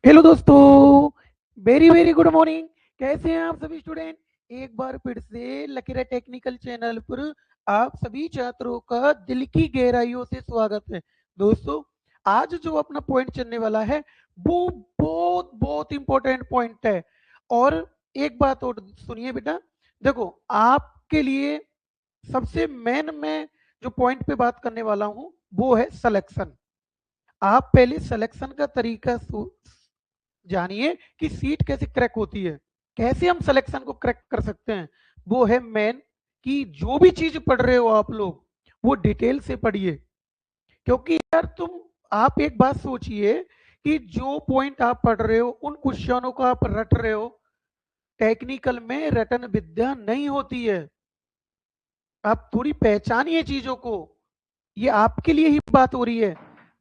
Hello दोस्तों, very very good morning. कैसे हैं आप सभी स्टूडेंट? एक बार फिर से लकीरा टेक्निकल चैनल पर आप सभी छात्रों का दिल की गहराइयों से स्वागत है। दोस्तों, आज जो अपना पॉइंट चलने वाला है वो बहुत बहुत इंपॉर्टेंट पॉइंट है। और एक बात और सुनिए बेटा, देखो आपके लिए सबसे मेन मैं जो पॉइंट पे बात करने वाला हूँ वो है सिलेक्शन। आप पहले सिलेक्शन का तरीका जानिए कि सीट कैसे क्रैक होती है, कैसे हम सिलेक्शन को क्रैक कर सकते हैं। वो है मेन कि जो भी चीज पढ़ रहे हो आप लोग वो डिटेल से पढ़िए। क्योंकि यार आप एक बात सोचिए कि जो पॉइंट आप पढ़ रहे हो उन क्वेश्चनों को आप रट रहे हो। टेक्निकल में रटन विद्या नहीं होती है। आप थोड़ी पहचानिए चीजों को। ये आपके लिए ही बात हो रही है।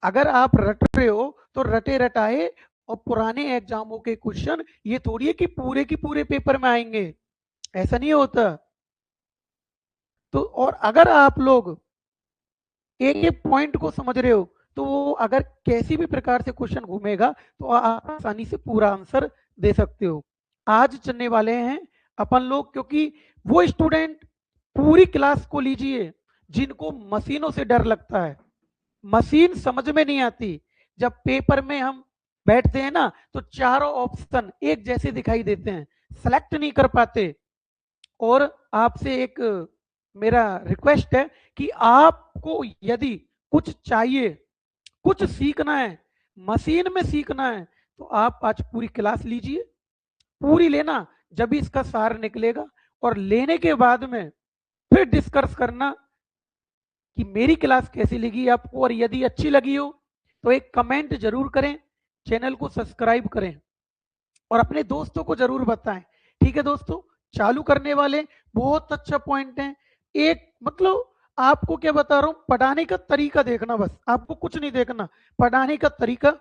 अगर आप रट रहे हो तो रटे रटाए और पुराने एग्जामों के क्वेश्चन ये थोड़ी है कि पूरे की पूरे पेपर में आएंगे। ऐसा नहीं होता। तो और अगर आप लोग एक एक पॉइंट को समझ रहे हो तो वो अगर कैसी भी प्रकार से क्वेश्चन घूमेगा तो आप आसानी से पूरा आंसर दे सकते हो। आज चलने वाले हैं अपन लोग, क्योंकि वो स्टूडेंट पूरी क्लास को लीजिए जिनको मशीनों से डर लगता है। मशीन समझ में नहीं आती। जब पेपर में हम बैठते हैं ना तो चारों ऑप्शन एक जैसे दिखाई देते हैं, सेलेक्ट नहीं कर पाते। और आपसे एक मेरा रिक्वेस्ट है कि आपको यदि कुछ चाहिए, कुछ सीखना है, मशीन में सीखना है, तो आप आज पूरी क्लास लीजिए। पूरी लेना, जब भी इसका सार निकलेगा। और लेने के बाद में फिर डिस्कस करना कि मेरी क्लास कैसी लगी आपको। और यदि अच्छी लगी हो तो एक कमेंट जरूर करें, चैनल को सब्सक्राइब करें और अपने दोस्तों को जरूर बताएं। ठीक है दोस्तों, चालू करने वाले। बहुत अच्छा पॉइंट है। एक मतलब आपको क्या बता रहा हूं, पढ़ाने का तरीका देखना, बस आपको कुछ नहीं देखना, पढ़ाने का तरीका।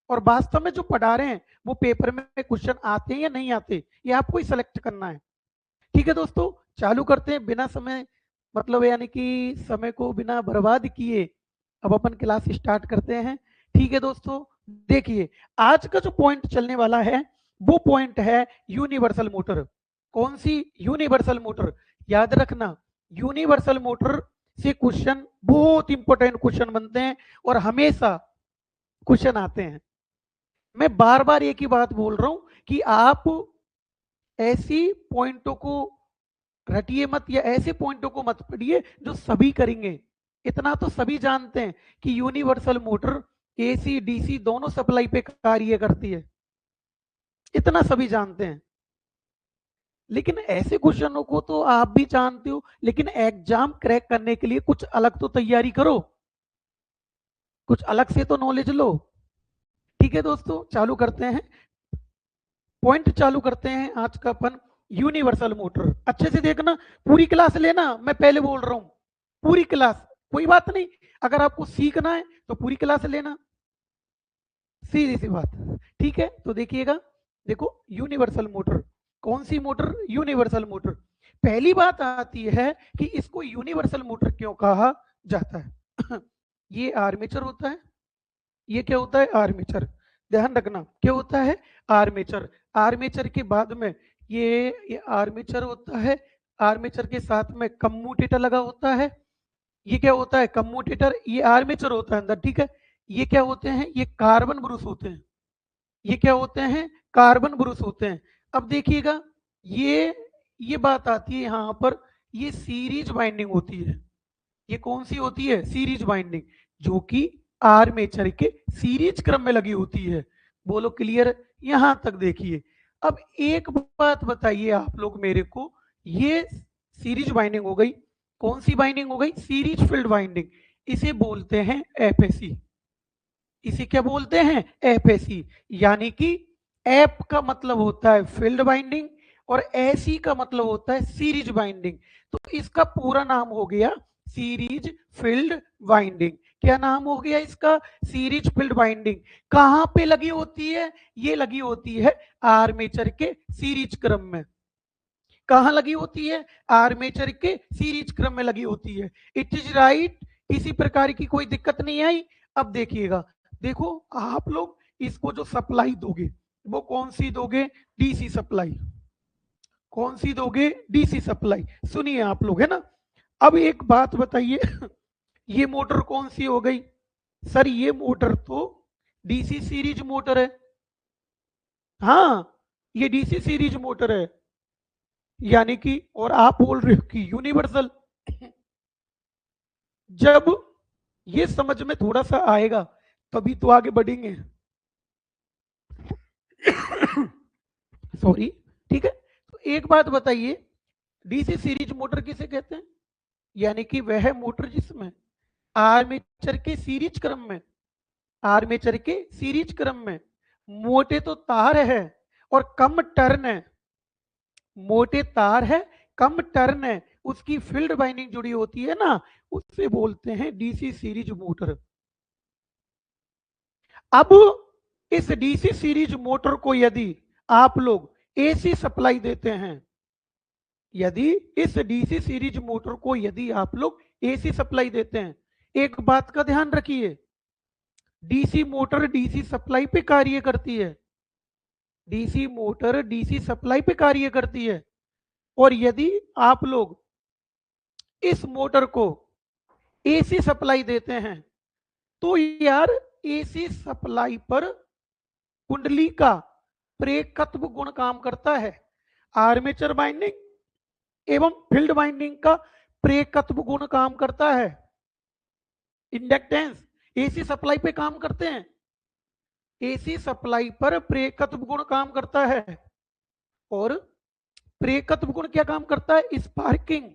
और वास्तव में जो पढ़ा रहे हैं वो पेपर में क्वेश्चन आते हैं या नहीं आते, ये आपको ही सेलेक्ट करना है। ठीक है दोस्तों, चालू करते हैं बिना समय मतलब यानी कि समय को बिना बर्बाद किए। अब अपन क्लास स्टार्ट करते हैं। ठीक है दोस्तों, देखिए आज का जो पॉइंट चलने वाला है वो पॉइंट है यूनिवर्सल मोटर। कौन सी? Universal motor. याद रखना, यूनिवर्सल मोटर से क्वेश्चन बहुत इंपॉर्टेंट क्वेश्चन बनते हैं और हमेशा क्वेश्चन आते हैं। मैं बार बार एक ही बात बोल रहा हूं कि आप ऐसी पॉइंटों को रटिए मत या ऐसे पॉइंटों को मत पढ़िए जो सभी करेंगे। इतना तो सभी जानते हैं कि यूनिवर्सल मोटर एसी डीसी दोनों सप्लाई पे कार्य करती है। इतना सभी जानते हैं। लेकिन ऐसे क्वेश्चनों को तो आप भी जानते हो, लेकिन एग्जाम क्रैक करने के लिए कुछ अलग तो तैयारी करो, कुछ अलग से तो नॉलेज लो। ठीक है दोस्तों, चालू करते हैं। पॉइंट चालू करते हैं आज का अपन। यूनिवर्सल मोटर अच्छे से देखना, पूरी क्लास लेना, मैं पहले बोल रहा हूं पूरी क्लास। कोई बात नहीं, अगर आपको सीखना है तो पूरी क्लास लेना, सीधी सी बात। ठीक है, तो देखिएगा। देखो यूनिवर्सल मोटर, कौन सी मोटर? Universal motor. पहली बात आती है कि इसको यूनिवर्सल मोटर क्यों कहा जाता है। ये आर्मेचर होता है। ये क्या होता है? आर्मेचर। ध्यान रखना क्या होता है? आर्मेचर। आर्मेचर के बाद में ये आर्मेचर होता है। आर्मेचर के साथ में कम्यूटेटर लगा होता है। ये क्या होता है? कम्यूटेटर। ये आर्मेचर होता है अंदर। ठीक है, ये क्या होते हैं? ये कार्बन ब्रुश होते हैं। ये क्या होते हैं? कार्बन ब्रुश होते हैं। अब देखिएगा, ये ये बात आती है यहां पर, ये सीरीज बाइंडिंग होती है। ये कौन सी होती है? सीरीज बाइंडिंग, जो कि आर्मेचर के सीरीज क्रम में लगी होती है। बोलो क्लियर? यहां तक देखिए। अब एक बात बताइए आप लोग मेरे को, ये सीरीज बाइंडिंग हो गई। कौन सी बाइंडिंग हो गई? Series field binding. इसे बोलते हैं एफएसी। इसे क्या बोलते हैं? एफएसी। यानी कि एफ का मतलब होता है फील्ड बाइंडिंग और एसी का मतलब होता है सीरीज बाइंडिंग। तो इसका पूरा नाम हो गया सीरीज फील्ड बाइंडिंग। क्या नाम हो गया इसका? Series field binding. कहां पे लगी होती है? ये लगी होती है आर्मेचर के सीरीज क्रम में। कहां लगी होती है? आर्मेचर के सीरीज क्रम में लगी होती है। It is right. किसी प्रकार की कोई दिक्कत नहीं आई। अब देखिएगा, देखो आप लोग इसको जो सप्लाई दोगे वो कौन सी दोगे? DC supply. कौन सी दोगे? DC supply. सुनिए आप लोग, है ना। अब एक बात बताइए, ये मोटर कौन सी हो गई? सर ये मोटर तो डीसी सीरीज मोटर है। हाँ, ये डीसी सीरीज मोटर है, यानी कि, और आप बोल रहे हो कि यूनिवर्सल। जब ये समझ में थोड़ा सा आएगा तभी तो आगे बढ़ेंगे। सॉरी। ठीक है, तो एक बात बताइए, डीसी सीरीज मोटर किसे कहते हैं? यानी कि वह मोटर जिसमें आर्मेचर के सीरीज क्रम में, आर्मेचर के सीरीज क्रम में मोटे तो तार है और कम टर्न है, मोटे तार है, कम टर्न है, उसकी फील्ड बाइंडिंग जुड़ी होती है ना, उससे बोलते हैं डीसी सीरीज मोटर। अब इस डीसी सीरीज मोटर को यदि आप लोग एसी सप्लाई देते हैं, यदि इस डीसी सीरीज मोटर को यदि आप लोग एसी सप्लाई देते हैं, एक बात का ध्यान रखिए, डीसी मोटर डीसी सप्लाई पे कार्य करती है, डीसी मोटर डीसी सप्लाई पे कार्य करती है। और यदि आप लोग इस मोटर को एसी सप्लाई देते हैं, तो यार एसी सप्लाई पर कुंडली का प्रेरकत्व गुण काम करता है, आर्मेचर बाइंडिंग एवं फील्ड बाइंडिंग का प्रेरकत्व गुण काम करता है, इंडक्टेंस एसी सप्लाई पे काम करते हैं, एसी सप्लाई पर प्रेरकत्व गुण काम करता है। और प्रेरकत्व गुण क्या काम करता है? स्पार्किंग।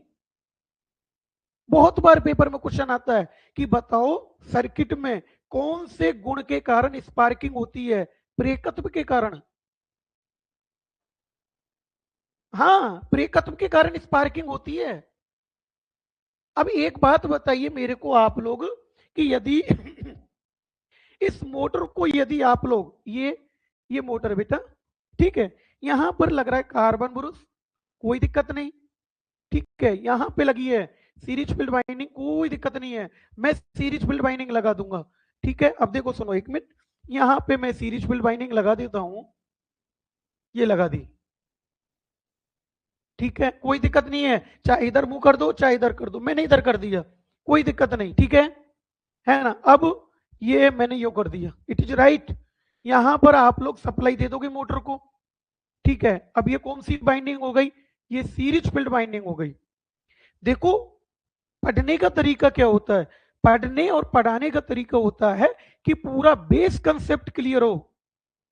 बहुत बार पेपर में क्वेश्चन आता है कि बताओ सर्किट में कौन से गुण के कारण स्पार्किंग होती है? प्रेरकत्व के कारण। हाँ, प्रेरकत्व के कारण स्पार्किंग होती है। अब एक बात बताइए मेरे को आप लोग कि यदि इस मोटर को यदि आप लोग ये मोटर बेटा, ठीक है, यहां पर लग रहा है कार्बन ब्रुश, कोई दिक्कत नहीं, ठीक है, यहां पे लगी है सीरीज फील्ड बाइंडिंग, कोई दिक्कत नहीं है, मैं सीरीज फील्ड बाइंडिंग लगा दूंगा। ठीक है, अब देखो सुनो एक मिनट, यहां पे मैं सीरीज फील्ड बाइंडिंग लगा देता हूं, ये लगा दी, ठीक है, कोई दिक्कत नहीं है, चाहे इधर मुंह कर दो चाहे इधर कर दो, मैंने इधर कर दिया, कोई दिक्कत नहीं, ठीक है ना। अब ये मैंने यो कर दिया, इट इज राइट। यहां पर आप लोग सप्लाई दे दोगे मोटर को, ठीक है। अब ये कौन सी बाइंडिंग हो गई? ये सीरीज फील्ड बाइंडिंग हो गई। देखो, पढ़ने का तरीका क्या होता है? पढ़ने और पढ़ाने का तरीका होता है कि पूरा बेस कंसेप्ट क्लियर हो,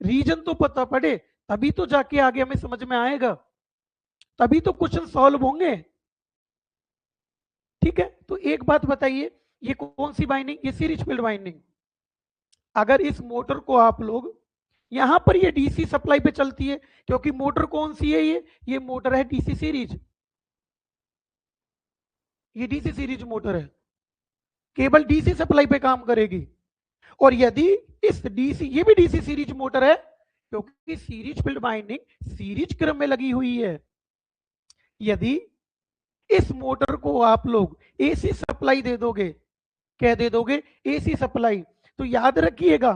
रीजन तो पता पड़े, तभी तो जाके आगे हमें समझ में आएगा, तभी तो क्वेश्चन सॉल्व होंगे। ठीक है, तो एक बात बताइए, ये कौन सी बाइंडिंग? ये सीरीज फील्ड बाइंडिंग। अगर इस मोटर को आप लोग यहां पर, ये डीसी सप्लाई पे चलती है, क्योंकि मोटर कौन सी है? ये मोटर है डीसी सीरीज, ये डीसी सीरीज मोटर है, केवल डीसी सप्लाई पे काम करेगी। और यदि इस डीसी, ये भी डीसी सीरीज मोटर है, क्योंकि सीरीज फील्ड बाइंडिंग सीरीज क्रम में लगी हुई है। यदि इस मोटर को आप लोग एसी सप्लाई दे दोगे, क्या दे दोगे? AC supply. तो याद रखिएगा,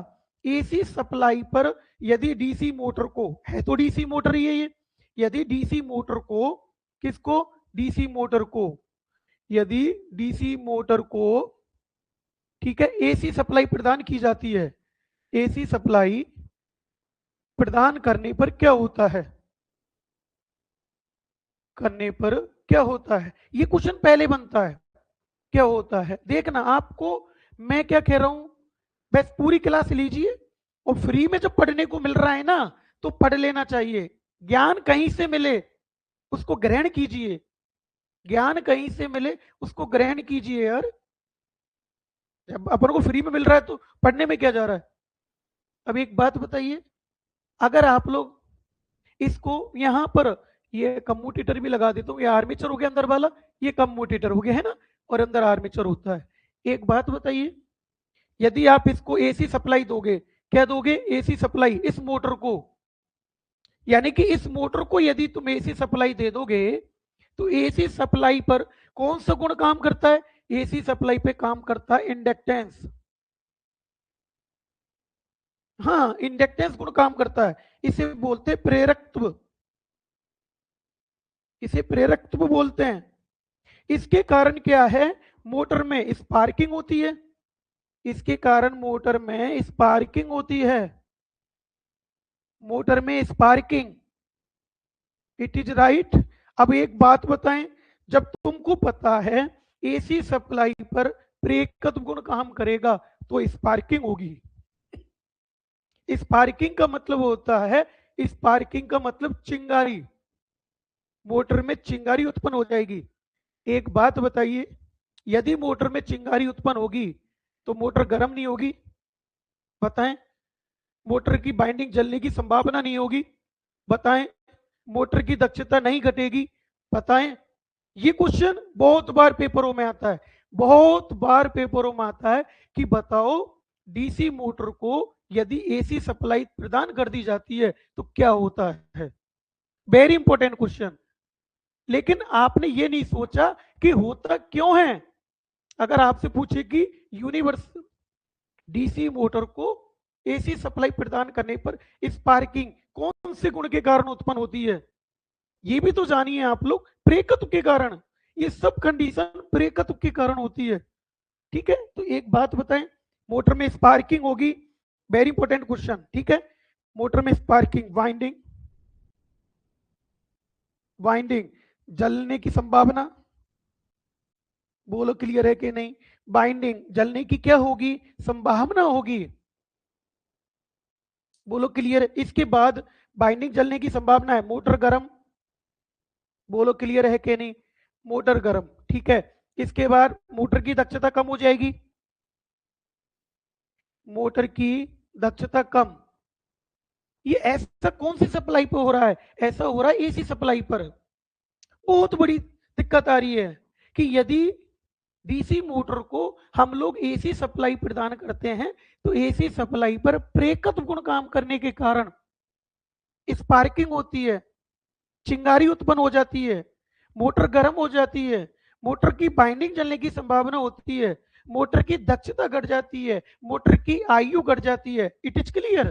एसी सप्लाई पर यदि डीसी मोटर को, है तो डीसी मोटर ही है ये, यदि डीसी मोटर को, किसको? डीसी मोटर को, यदि डीसी मोटर को, ठीक है, एसी सप्लाई प्रदान की जाती है, एसी सप्लाई प्रदान करने पर क्या होता है? करने पर क्या होता है? ये क्वेश्चन पहले बनता है, क्या होता है? देखना आपको मैं क्या कह रहा हूं, बस पूरी क्लास लीजिए, और फ्री में जब पढ़ने को मिल रहा है ना, तो पढ़ लेना चाहिए। ज्ञान कहीं से मिले उसको ग्रहण कीजिए, ज्ञान कहीं से मिले उसको ग्रहण कीजिए यार। जब अपन को फ्री में मिल रहा है तो पढ़ने में क्या जा रहा है? अब एक बात बताइए, अगर आप लोग इसको यहां पर, ये कम्यूटेटर भी लगा देता हूं, ये आर्मेचर हो गया अंदर वाला, ये कम्यूटेटर हो गया, है ना, और अंदर आर्मेचर होता है। एक बात बताइए, यदि आप इसको एसी सप्लाई दोगे, क्या दोगे? एसी सप्लाई इस मोटर को, यानी कि इस मोटर को यदि तुम एसी सप्लाई दे दोगे, तो एसी सप्लाई पर कौन सा गुण काम करता है? एसी सप्लाई पे काम करता है इंडक्टेंस। हाँ, इंडक्टेंस गुण काम करता है, इसे बोलते हैं प्रेरकत्व, इसे प्रेरकत्व बोलते हैं। इसके कारण क्या है, मोटर में स्पार्किंग होती है, इसके कारण मोटर में स्पार्किंग होती है, मोटर में स्पार्किंग, इट इज राइट। अब एक बात बताएं, जब तुमको पता है एसी सप्लाई पर प्रेरकत्व गुण काम करेगा तो स्पार्किंग होगी। स्पार्किंग का मतलब होता है, स्पार्किंग का मतलब चिंगारी, मोटर में चिंगारी उत्पन्न हो जाएगी। एक बात बताइए, यदि मोटर में चिंगारी उत्पन्न होगी तो मोटर गर्म नहीं होगी? बताएं। मोटर की बाइंडिंग जलने की संभावना नहीं होगी? बताएं। मोटर की दक्षता नहीं घटेगी? बताएं। ये क्वेश्चन बहुत बार पेपरों में आता है, बहुत बार पेपरों में आता है कि बताओ डीसी मोटर को यदि एसी सप्लाई प्रदान कर दी जाती है तो क्या होता है। Very important question. लेकिन आपने ये नहीं सोचा कि होता क्यों है। अगर आपसे पूछे कि यूनिवर्स डीसी मोटर को एसी सप्लाई प्रदान करने पर स्पार्किंग कौन से गुण के कारण उत्पन्न होती है, ये भी तो जानिए आप लोग, प्रेरकत्व के कारण। ये सब कंडीशन प्रेरकत्व के कारण होती है। ठीक है, तो एक बात बताएं, मोटर में स्पार्किंग होगी, वेरी इंपॉर्टेंट क्वेश्चन। ठीक है, मोटर में स्पार्किंग, वाइंडिंग, वाइंडिंग जलने की संभावना, बोलो क्लियर है कि नहीं। बाइंडिंग जलने की क्या होगी, संभावना होगी, बोलो क्लियर है। इसके बाद बाइंडिंग जलने की संभावना है, मोटर गर्म, बोलो क्लियर है कि नहीं, मोटर गर्म। ठीक है, इसके बाद मोटर की दक्षता कम हो जाएगी, मोटर की दक्षता कम। ये ऐसा कौन सी सप्लाई पे हो रहा है, ऐसा हो रहा है एसी सप्लाई पर। बहुत बड़ी दिक्कत आ रही है कि यदि डीसी मोटर को हम लोग एसी सप्लाई प्रदान करते हैं तो एसी सप्लाई पर प्रेरकत्व गुण काम करने के कारण स्पार्किंग होती है, चिंगारी उत्पन्न हो जाती है, मोटर गर्म हो जाती है, मोटर की बाइंडिंग जलने की संभावना होती है, मोटर की दक्षता घट जाती है, मोटर की आयु घट जाती है। It is clear.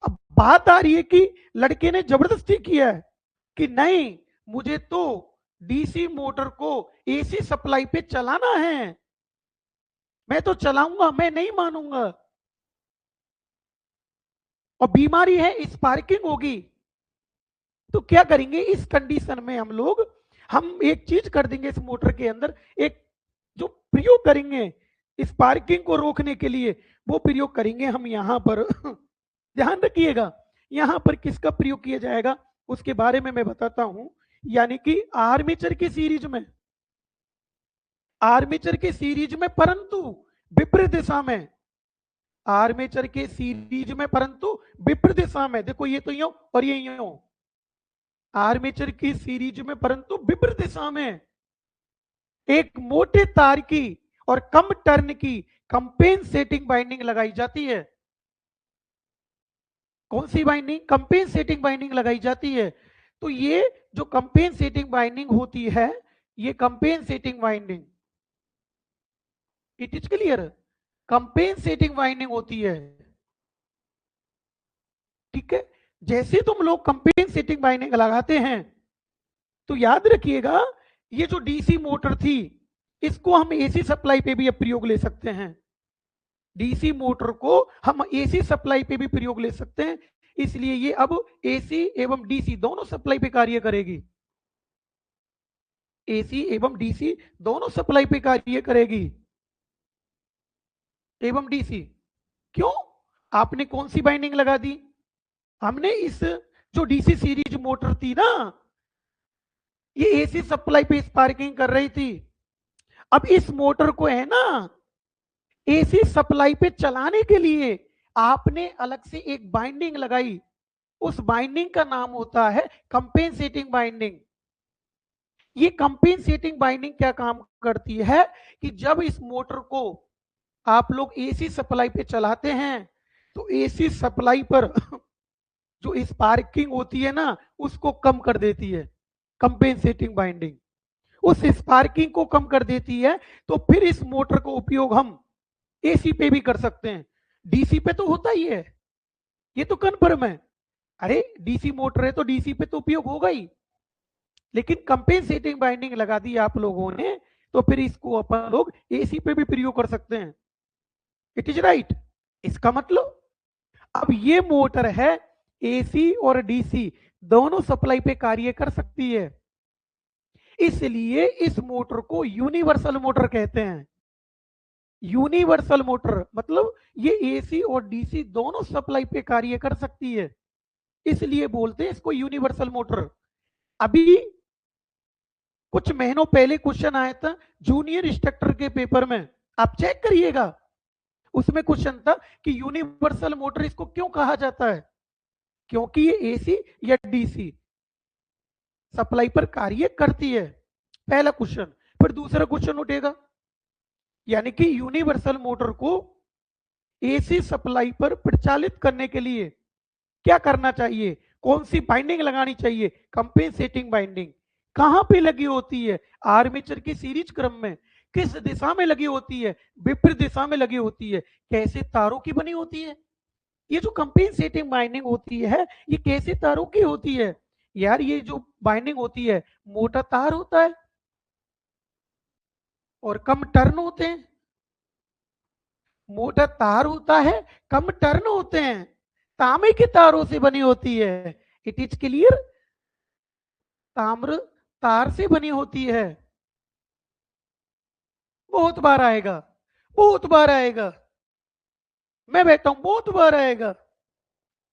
अब बात आ रही है कि लड़के ने जबरदस्ती किया है कि नहीं, मुझे तो डीसी मोटर को एसी सप्लाई पे चलाना है, मैं तो चलाऊंगा, मैं नहीं मानूंगा। और बीमारी है स्पार्किंग होगी, तो क्या करेंगे इस कंडीशन में हम लोग, हम एक चीज कर देंगे इस मोटर के अंदर, एक जो प्रयोग करेंगे स्पार्किंग को रोकने के लिए, वो प्रयोग करेंगे हम यहां पर। ध्यान रखिएगा, यहां पर किसका प्रयोग किया जाएगा उसके बारे में मैं बताता हूं। यानी कि आर्मेचर की सीरीज में, आर्मेचर के सीरीज में परंतु विपरीत दिशा में, आर्मेचर के सीरीज में परंतु विपरीत दिशा में, देखो ये तो यूं और ये यूं, आर्मेचर की सीरीज में परंतु विपरीत दिशा में एक मोटे तार की और कम टर्न की कंपेंसेटिंग बाइंडिंग लगाई जाती है। कौन सी बाइंडिंग, कंपेंसेटिंग बाइंडिंग लगाई जाती है। तो ये जो कंपेंसेटिंग बाइंडिंग होती है, ये compensating binding, it is clear, compensating binding होती है। ठीक है, जैसे तुम लोग कंपेंसेटिंग बाइंडिंग लगाते हैं तो याद रखिएगा, ये जो डीसी मोटर थी इसको हम एसी सप्लाई पे भी प्रयोग ले सकते हैं, डीसी मोटर को हम एसी सप्लाई पे भी प्रयोग ले सकते हैं, इसलिए ये अब एसी एवं डीसी दोनों सप्लाई पे कार्य करेगी, एसी एवं डीसी दोनों सप्लाई पे कार्य करेगी, एवं डीसी। क्यों, आपने कौन सी बाइंडिंग लगा दी, हमने इस जो डीसी सीरीज मोटर थी ना, ये एसी सप्लाई पे स्पार्किंग कर रही थी। अब इस मोटर को है ना एसी सप्लाई पे चलाने के लिए आपने अलग से एक बाइंडिंग लगाई, उस बाइंडिंग का नाम होता है कंपेंसेटिंग बाइंडिंग। ये कंपेंसेटिंग बाइंडिंग क्या काम करती है कि जब इस मोटर को आप लोग एसी सप्लाई पे चलाते हैं तो एसी सप्लाई पर जो स्पार्किंग होती है ना उसको कम कर देती है कंपेंसेटिंग बाइंडिंग, उस स्पार्किंग को कम कर देती है। तो फिर इस मोटर को उपयोग हम एसी पे भी कर सकते हैं। डीसी पे तो होता ही है, ये तो कन्फर्म है। अरे डीसी मोटर है तो डीसी पे तो उपयोग होगा ही, लेकिन कंपेंसेटिंग बाइंडिंग लगा दी आप लोगों ने, तो फिर इसको अपन लोग एसी पे भी प्रयोग कर सकते हैं। It is right. इसका मतलब अब ये मोटर है, एसी और डीसी दोनों सप्लाई पे कार्य कर सकती है, इसलिए इस मोटर को यूनिवर्सल मोटर कहते हैं। यूनिवर्सल मोटर मतलब ये एसी और डीसी दोनों सप्लाई पे कार्य कर सकती है, इसलिए बोलते हैं इसको यूनिवर्सल मोटर। अभी कुछ महीनों पहले क्वेश्चन आया था जूनियर इंस्ट्रक्टर के पेपर में, आप चेक करिएगा। उसमें क्वेश्चन था कि यूनिवर्सल मोटर इसको क्यों कहा जाता है, क्योंकि ये एसी या डीसी सप्लाई पर कार्य करती है, पहला क्वेश्चन। फिर दूसरा क्वेश्चन उठेगा, यानी कि यूनिवर्सल मोटर को एसी सप्लाई पर प्रचालित करने के लिए क्या करना चाहिए, कौन सी बाइंडिंग लगानी चाहिए, कंपेंसेटिंग बाइंडिंग। कहां पे लगी होती है, आर्मेचर की सीरीज क्रम में, किस दिशा में लगी होती है, विपरीत दिशा में लगी होती है, कैसे तारों की बनी होती है। ये जो कंपेंसेटिंग बाइंडिंग होती है ये कैसे तारों की होती है यार, ये जो बाइंडिंग होती है मोटा तार होता है और कम टर्न होते हैं, मोटा तार होता है, कम टर्न होते हैं, तांबे के तारों से बनी होती है। इट इज क्लियर, ताम्र तार से बनी होती है। बहुत बार आएगा, बहुत बार आएगा, मैं बैठा हूं बहुत बार आएगा।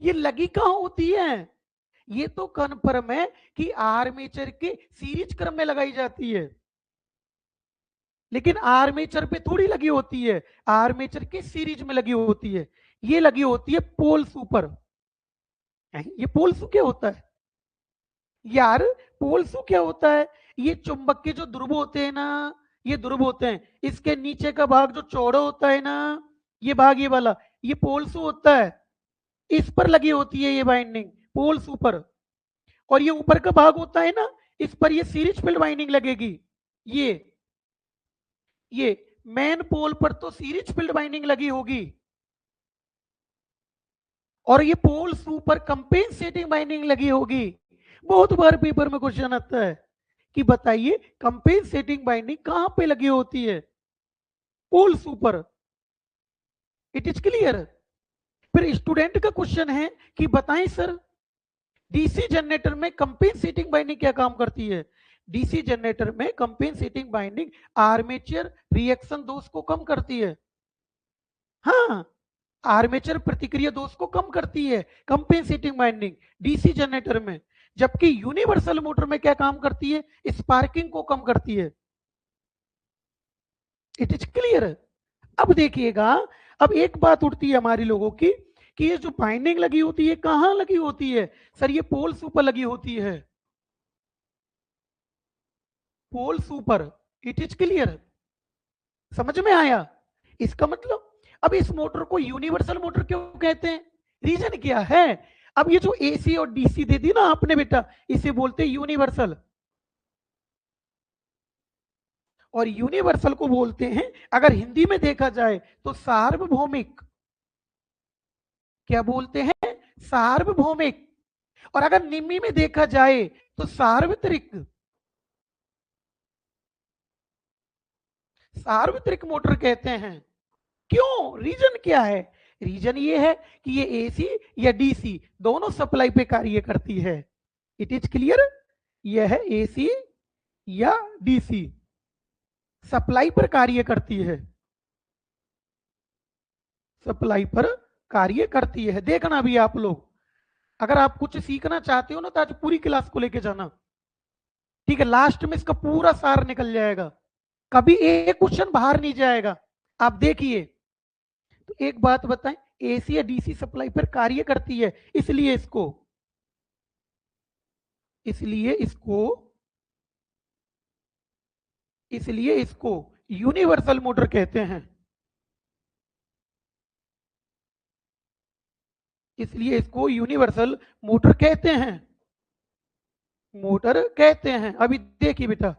ये लगी कहां होती है, ये तो कन्फर्म है कि आर्मेचर के सीरीज क्रम में लगाई जाती है, लेकिन आर्मेचर पे थोड़ी लगी होती है, आर्मेचर के सीरीज में लगी होती है। ये लगी होती है पोल्स ऊपर। ये पोल्स क्या होता है यार, पोल्स क्या होता है, ये चुंबक के जो ध्रुव होते हैं ना, ये ध्रुव होते हैं, इसके नीचे का भाग जो चौड़ा होता है ना, ये भाग ये वाला, ये पोल्स होता है, इस पर लगी होती है ये बाइंडिंग, पोल्स ऊपर। और ये ऊपर का भाग होता है ना, इस पर ये सीरीज फील्ड बाइंडिंग लगेगी। ये मेन पोल पर तो सीरीज फील्ड बाइंडिंग लगी होगी, और ये पोल्स ऊपर कंपेंसेटिंग बाइंडिंग लगी होगी। बहुत बार पेपर में क्वेश्चन आता है कि बताइए कंपेंसेटिंग बाइंडिंग कहां पे लगी होती है, पोल्स ऊपर। It is clear. फिर स्टूडेंट का क्वेश्चन है कि बताएं सर डीसी जनरेटर में कंपेंसेटिंग बाइंडिंग क्या काम करती है। डीसी जनरेटर में कंपेंसेटिंग बाइंडिंग आर्मेचर रिएक्शन दोष को कम करती है। हाँ, आर्मेचर प्रतिक्रिया दोष को कम करती है कंपेंसेटिंग बाइंडिंग डीसी जनरेटर में, जबकि यूनिवर्सल मोटर में क्या काम करती है, स्पार्किंग को कम करती है। It is clear. अब देखिएगा, अब एक बात उठती है हमारी लोगों की कि ये जो बाइंडिंग लगी होती है कहां लगी होती है, सर ये पोल्स ऊपर लगी होती है, पोल्स ऊपर। इट इज क्लियर, समझ में आया। इसका मतलब अब इस मोटर को यूनिवर्सल मोटर क्यों कहते हैं, रीजन क्या है। अब ये जो एसी और डीसी दे दी ना आपने बेटा, इसे बोलते हैं यूनिवर्सल, और यूनिवर्सल को बोलते हैं अगर हिंदी में देखा जाए तो सार्वभौमिक। क्या बोलते हैं, सार्वभौमिक। और अगर निम्मी में देखा जाए तो सार्वत्रिक। सार्वत्रिक मोटर कहते हैं। क्यों, रीजन क्या है, रीजन ये है कि ये एसी या डीसी दोनों सप्लाई पे कार्य करती है। इट इज क्लियर, यह है एसी या डीसी सप्लाई पर कार्य करती है, सप्लाई पर कार्य करती है। देखना भी आप लोग, अगर आप कुछ सीखना चाहते हो ना तो आज पूरी क्लास को लेके जाना, ठीक है, लास्ट में इसका पूरा सार निकल जाएगा, कभी एक क्वेश्चन बाहर नहीं जाएगा। आप देखिए, तो एक बात बताएं, एसी या डीसी सप्लाई पर कार्य करती है, इसलिए इसको, इसलिए इसको, इसलिए इसको यूनिवर्सल मोटर कहते हैं, इसलिए इसको यूनिवर्सल मोटर कहते हैं, मोटर कहते हैं। अभी देखिए बेटा,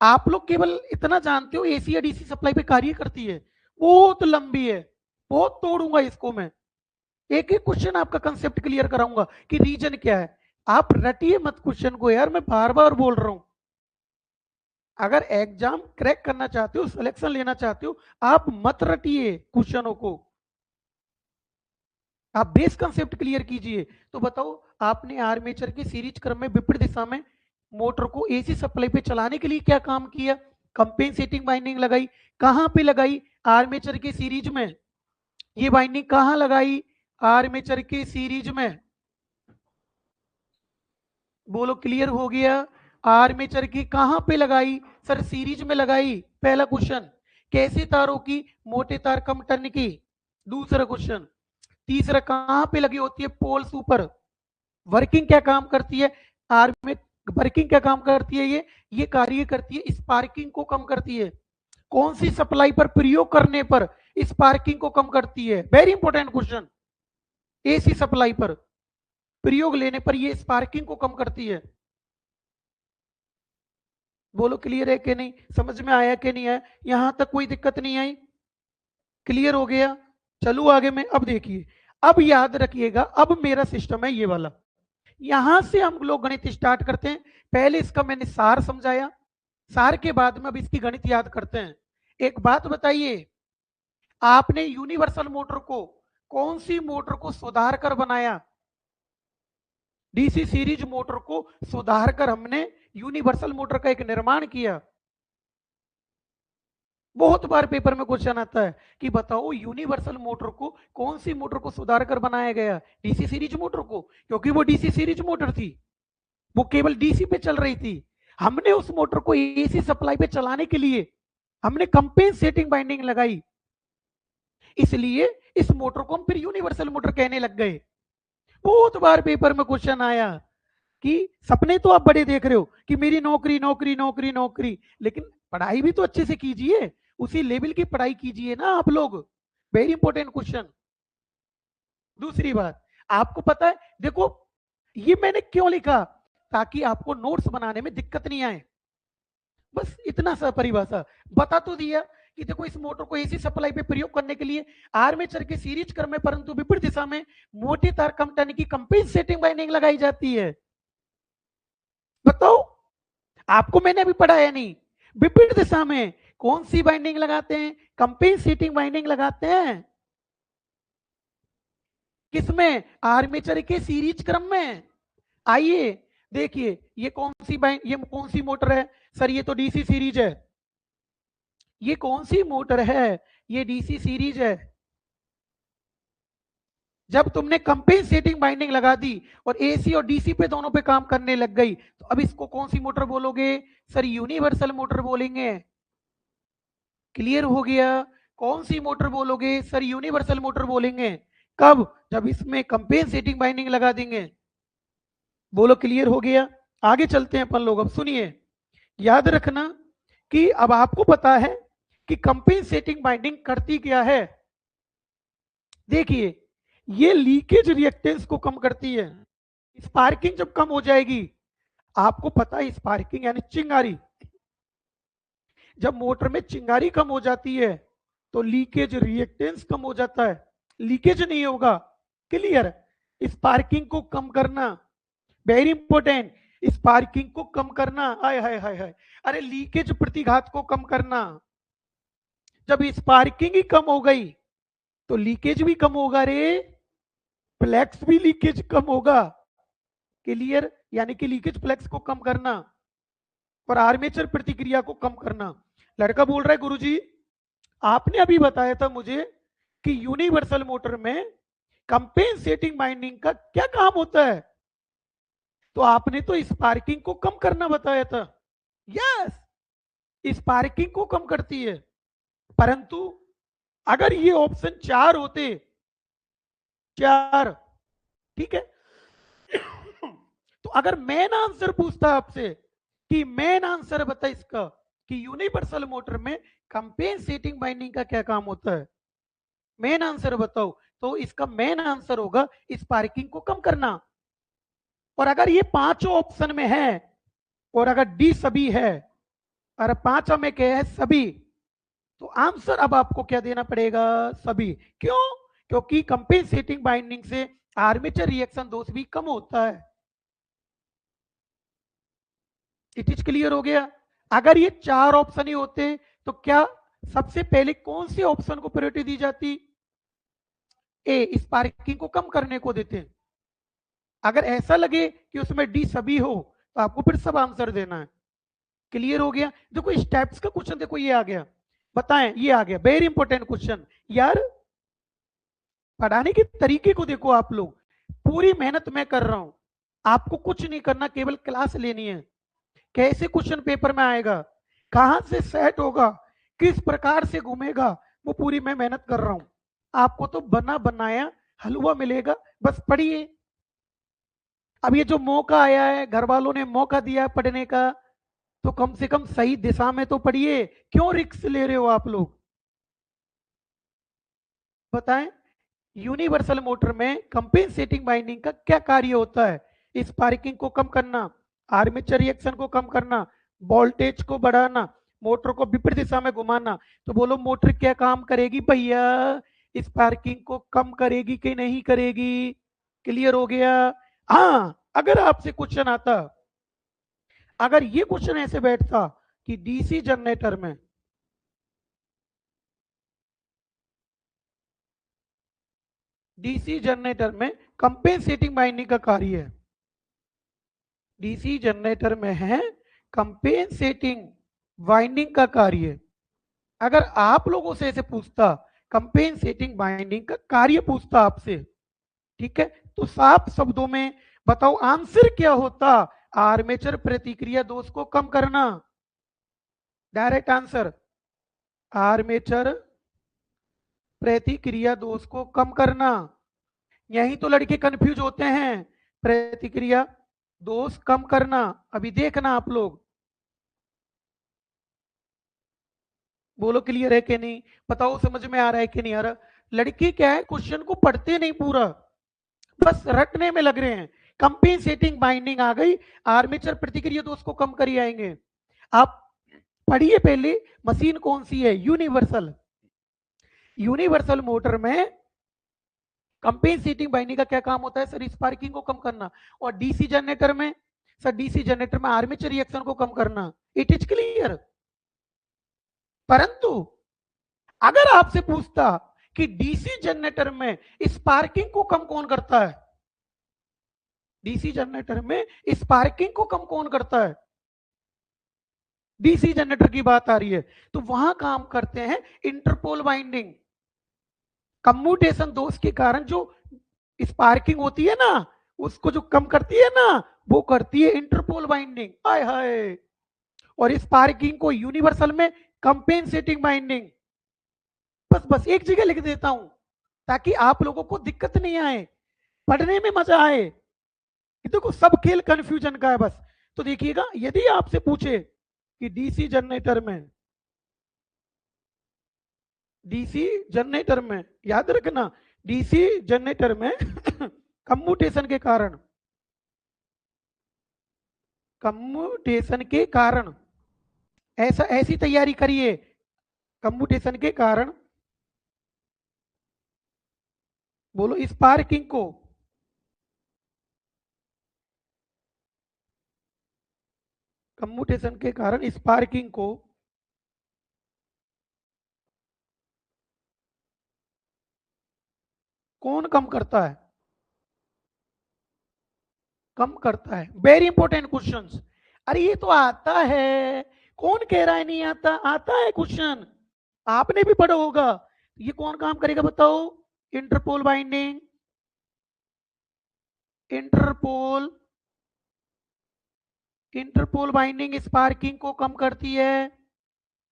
आप लोग केवल इतना जानते हो एसी या डीसी सप्लाई पे कार्य करती है, बहुत लंबी है, बहुत तोड़ूंगा इसको मैं, एक एक क्वेश्चन आपका कंसेप्ट क्लियर कराऊंगा कि रीजन क्या है। आप रटिए मत क्वेश्चन को यार, मैं बार बार बोल रहा हूं। अगर एग्जाम क्रैक करना चाहते हो, सिलेक्शन लेना चाहते हो, आप मत रटिए क्वेश्चनों को, आप बेस कंसेप्ट क्लियर कीजिए। तो बताओ, आपने आर्मेचर के सीरीज क्रम में विपरीत दिशा में मोटर को एसी सप्लाई पे चलाने के लिए क्या काम किया? कंपेंसेटिंग बाइंडिंग लगाई। कहां पे लगाई? आर्मेचर के सीरीज में। ये बाइंडिंग कहां लगाई? आर्मेचर के सीरीज में। बोलो क्लियर हो गया? आर्मेचर की कहां पे लगाई? सर सीरीज में लगाई। पहला क्वेश्चन। कैसे तारों की? मोटे तार कम टर्न की। दूसरा क्वेश्चन। तीसरा, कहां पे लगी होती है? पोल्स ऊपर। वर्किंग क्या काम करती है? आर्मे वर्किंग क्या काम करती है? ये कार्य करती है स्पार्किंग को कम करती है। कौन सी सप्लाई पर प्रयोग करने पर स्पार्किंग को कम करती है? Very important question. AC supply पर प्रयोग लेने पर ये स्पार्किंग को कम करती है। बोलो क्लियर है कि नहीं? समझ में आया कि नहीं है? यहां तक कोई दिक्कत नहीं आई? क्लियर हो गया? चलो आगे में। अब देखिए, अब याद रखिएगा, अब मेरा सिस्टम है ये वाला। यहां से हम लोग गणित स्टार्ट करते हैं। पहले इसका मैंने सार समझाया, सार के बाद में अब इसकी गणित याद करते हैं। एक बात बताइए, आपने यूनिवर्सल मोटर को, कौन सी मोटर को सुधार कर बनाया? डीसी सीरीज मोटर को सुधार कर हमने यूनिवर्सल मोटर का एक निर्माण किया। बहुत बार पेपर में क्वेश्चन आता है कि बताओ यूनिवर्सल मोटर को, कौन सी मोटर को सुधार कर बनाया गया? डीसी सीरीज मोटर को, क्योंकि वो डीसी सीरीज मोटर थी, वो केवल डीसी पे चल रही थी। हमने उस मोटर को एसी सप्लाई पे चलाने के लिए हमने कंपेंसेटिंग बाइंडिंग लगाई, इसलिए इस मोटर को हम फिर यूनिवर्सल मोटर कहने लग गए। बहुत बार पेपर में क्वेश्चन आया कि सपने तो आप बड़े देख रहे हो कि मेरी नौकरी नौकरी नौकरी नौकरी, लेकिन पढ़ाई भी तो अच्छे से कीजिए, उसी लेवल की पढ़ाई कीजिए ना आप लोग। Very important question. दूसरी बात, आपको पता है, देखो ये मैंने क्यों लिखा? ताकि आपको नोट्स बनाने में दिक्कत नहीं आए, बस इतना सा परिभाषा बता तो दिया कि देखो इस मोटर को एसी सप्लाई पे प्रयोग करने के लिए आर्मेचर के सीरीज क्रम में परंतु विपरीत दिशा में मोटी तार कम टर्न की कंपेंसेटिंग बाइंडिंग लगाई जाती है। बताओ, आपको मैंने अभी पढ़ाया नहीं, विपरीत दिशा में कौन सी बाइंडिंग लगाते हैं? कंपेंसेटिंग बाइंडिंग लगाते हैं। किसमें? आर्मेचर के सीरीज क्रम में। आइए देखिए, ये कौन सी मोटर है? सर ये तो डीसी सीरीज है। ये कौन सी मोटर है? ये डीसी सीरीज है। जब तुमने कंपेंसेटिंग बाइंडिंग लगा दी और एसी और डीसी पे दोनों पे काम करने लग गई, तो अब इसको कौन सी मोटर बोलोगे? सर यूनिवर्सल मोटर बोलेंगे। क्लियर हो गया? कौन सी मोटर बोलोगे? सर यूनिवर्सल मोटर बोलेंगे। कब? जब इसमें कंपेंसेटिंग बाइंडिंग लगा देंगे। बोलो क्लियर हो गया? आगे चलते हैं अपन लोग। अब सुनिए, याद रखना कि अब आपको पता है कि कंपेंसेटिंग बाइंडिंग करती क्या है। देखिए, ये लीकेज रिएक्टेंस को कम करती है। स्पार्किंग जब कम हो जाएगी, आपको पता है स्पार्किंग यानी चिंगारी, जब मोटर में चिंगारी कम हो जाती है तो लीकेज रिएक्टेंस कम हो जाता है, लीकेज नहीं होगा। क्लियर? स्पार्किंग को कम करना, वेरी इंपॉर्टेंट। स्पार्किंग को कम करना, हाय हाय हाय हाय, अरे लीकेज प्रतिघात को कम करना। जब स्पार्किंग ही कम हो गई तो लीकेज भी कम होगा रे, फ्लैक्स भी लीकेज कम होगा। क्लियर? यानी कि लीकेज फ्लैक्स को कम करना और आर्मेचर प्रतिक्रिया को कम करना। लड़का बोल रहा है गुरुजी, आपने अभी बताया था मुझे कि यूनिवर्सल मोटर में कंपेंसेटिंग बाइंडिंग का क्या काम होता है? तो आपने तो स्पार्किंग को कम करना बताया था। यस, स्पार्किंग को कम करती है, परंतु अगर ये ऑप्शन 4 होते, 4, ठीक है, तो अगर मेन आंसर पूछता आपसे कि मेन आंसर बता इसका कि यूनिवर्सल मोटर में कंपेंसेटिंग बाइंडिंग का क्या काम होता है, मेन आंसर बताओ, तो इसका मेन आंसर होगा स्पार्किंग को कम करना। और अगर ये पांचों ऑप्शन में है और अगर डी सभी है, और पांचों में क्या है? सभी, तो आंसर अब आपको क्या देना पड़ेगा, सभी। क्यों? क्योंकि कंपेंसेटिंग बाइंडिंग से आर्मेचर रिएक्शन दोष भी कम होता है। इट इज क्लियर हो गया। अगर ये 4 ऑप्शन ही होते तो क्या सबसे पहले कौन से ऑप्शन को प्रायोरिटी दी जाती? ए, स्पार्किंग को कम करने को देते। अगर ऐसा लगे कि उसमें डी सभी हो तो आपको फिर सब आंसर देना है। क्लियर हो गया? देखो स्टेप्स का क्वेश्चन, देखो ये आ गया, बताएं, ये आ गया वेरी इंपॉर्टेंट क्वेश्चन। यार पढ़ाने के तरीके को देखो, आप लोग पूरी मेहनत मैं कर रहा हूं, आपको कुछ नहीं करना, केवल क्लास लेनी है। कैसे क्वेश्चन पेपर में आएगा, कहां से सेट होगा, किस प्रकार से घूमेगा, वो पूरी मैं मेहनत कर रहा हूं। आपको तो बना बनाया हलवा मिलेगा, बस पढ़िए। अब ये जो मौका आया है, घर वालों ने मौका दिया पढ़ने का, तो कम से कम सही दिशा में तो पढ़िए। क्यों रिस्क ले रहे हो आप लोग, बताएं। यूनिवर्सल मोटर में कंपेंसेटिंग बाइंडिंग का क्या कार्य होता है? स्पार्किंग को कम करना, आर्मेचर रिएक्शन को कम करना, वोल्टेज को बढ़ाना, मोटर को विपरीत दिशा में घुमाना। तो बोलो मोटर क्या काम करेगी भैया, स्पार्किंग को कम करेगी कि नहीं करेगी? क्लियर हो गया? हाँ, अगर आपसे क्वेश्चन आता, अगर ये क्वेश्चन ऐसे बैठता कि डीसी जनरेटर में कंपेंसेटिंग बाइंडिंग का कार्य है, डीसी जनरेटर में है कंपेंसेटिंग बाइंडिंग का कार्य। अगर आप लोगों से ऐसे पूछता, कंपेंसेटिंग बाइंडिंग का कार्य पूछता आपसे, ठीक है, तो साफ शब्दों में बताओ आंसर क्या होता? आर्मेचर प्रतिक्रिया दोष को कम करना। डायरेक्ट आंसर, आर्मेचर प्रतिक्रिया दोष को कम करना। यही तो लड़के कंफ्यूज होते हैं, प्रतिक्रिया दोष कम करना। अभी देखना आप लोग, बोलो क्लियर है कि नहीं, बताओ समझ में आ रहा है कि नहीं आ रहा। लड़की क्या है, क्वेश्चन को पढ़ते नहीं पूरा, बस रटने में लग रहे हैं। कंपेंसेटिंग बाइंडिंग आ गई, आर्मेचर प्रतिक्रिया दोष को कम कर आएंगे। आप पढ़िए पहले, मशीन कौन सी है, यूनिवर्सल। यूनिवर्सल मोटर में कंपेंसेटिंग बाइंडिंग का क्या काम होता है सर? स्पार्किंग को कम करना। और डीसी जनरेटर में सर, डीसी जनरेटर में आर्मेचर रिएक्शन को कम करना। It is clear. परंतु अगर आपसे पूछता कि डीसी जनरेटर में स्पार्किंग को कम कौन करता है, डीसी जनरेटर में स्पार्किंग को कम कौन करता है, डीसी जनरेटर की बात आ रही है, तो वहां काम करते हैं इंटरपोल बाइंडिंग। कम्यूटेशन दोष के कारण जो स्पार्किंग होती है ना, उसको जो कम करती है ना, वो करती है इंटरपोल बाइंडिंग। आय हाय। और स्पार्किंग को यूनिवर्सल में कंपेंसेटिंग बाइंडिंग। बस बस एक जगह लिख देता हूं ताकि आप लोगों को दिक्कत नहीं आए, पढ़ने में मजा आए। देखो सब खेल कंफ्यूजन का है बस। तो देखिएगा, यदि आपसे पूछे कि डीसी जनरेटर में याद रखना, डीसी जनरेटर में कम्यूटेशन के कारण, कम्यूटेशन के कारण, ऐसा ऐसी तैयारी करिए, कम्यूटेशन के कारण, बोलो स्पार्किंग को, कम्यूटेशन के कारण स्पार्किंग को कौन कम करता है? कम करता है। Very important questions. अरे ये तो आता है, कौन कह रहा है नहीं आता, आता है क्वेश्चन, आपने भी पढ़ा होगा। ये कौन काम करेगा बताओ? Interpole binding, interpole, interpole binding sparking को कम करती है।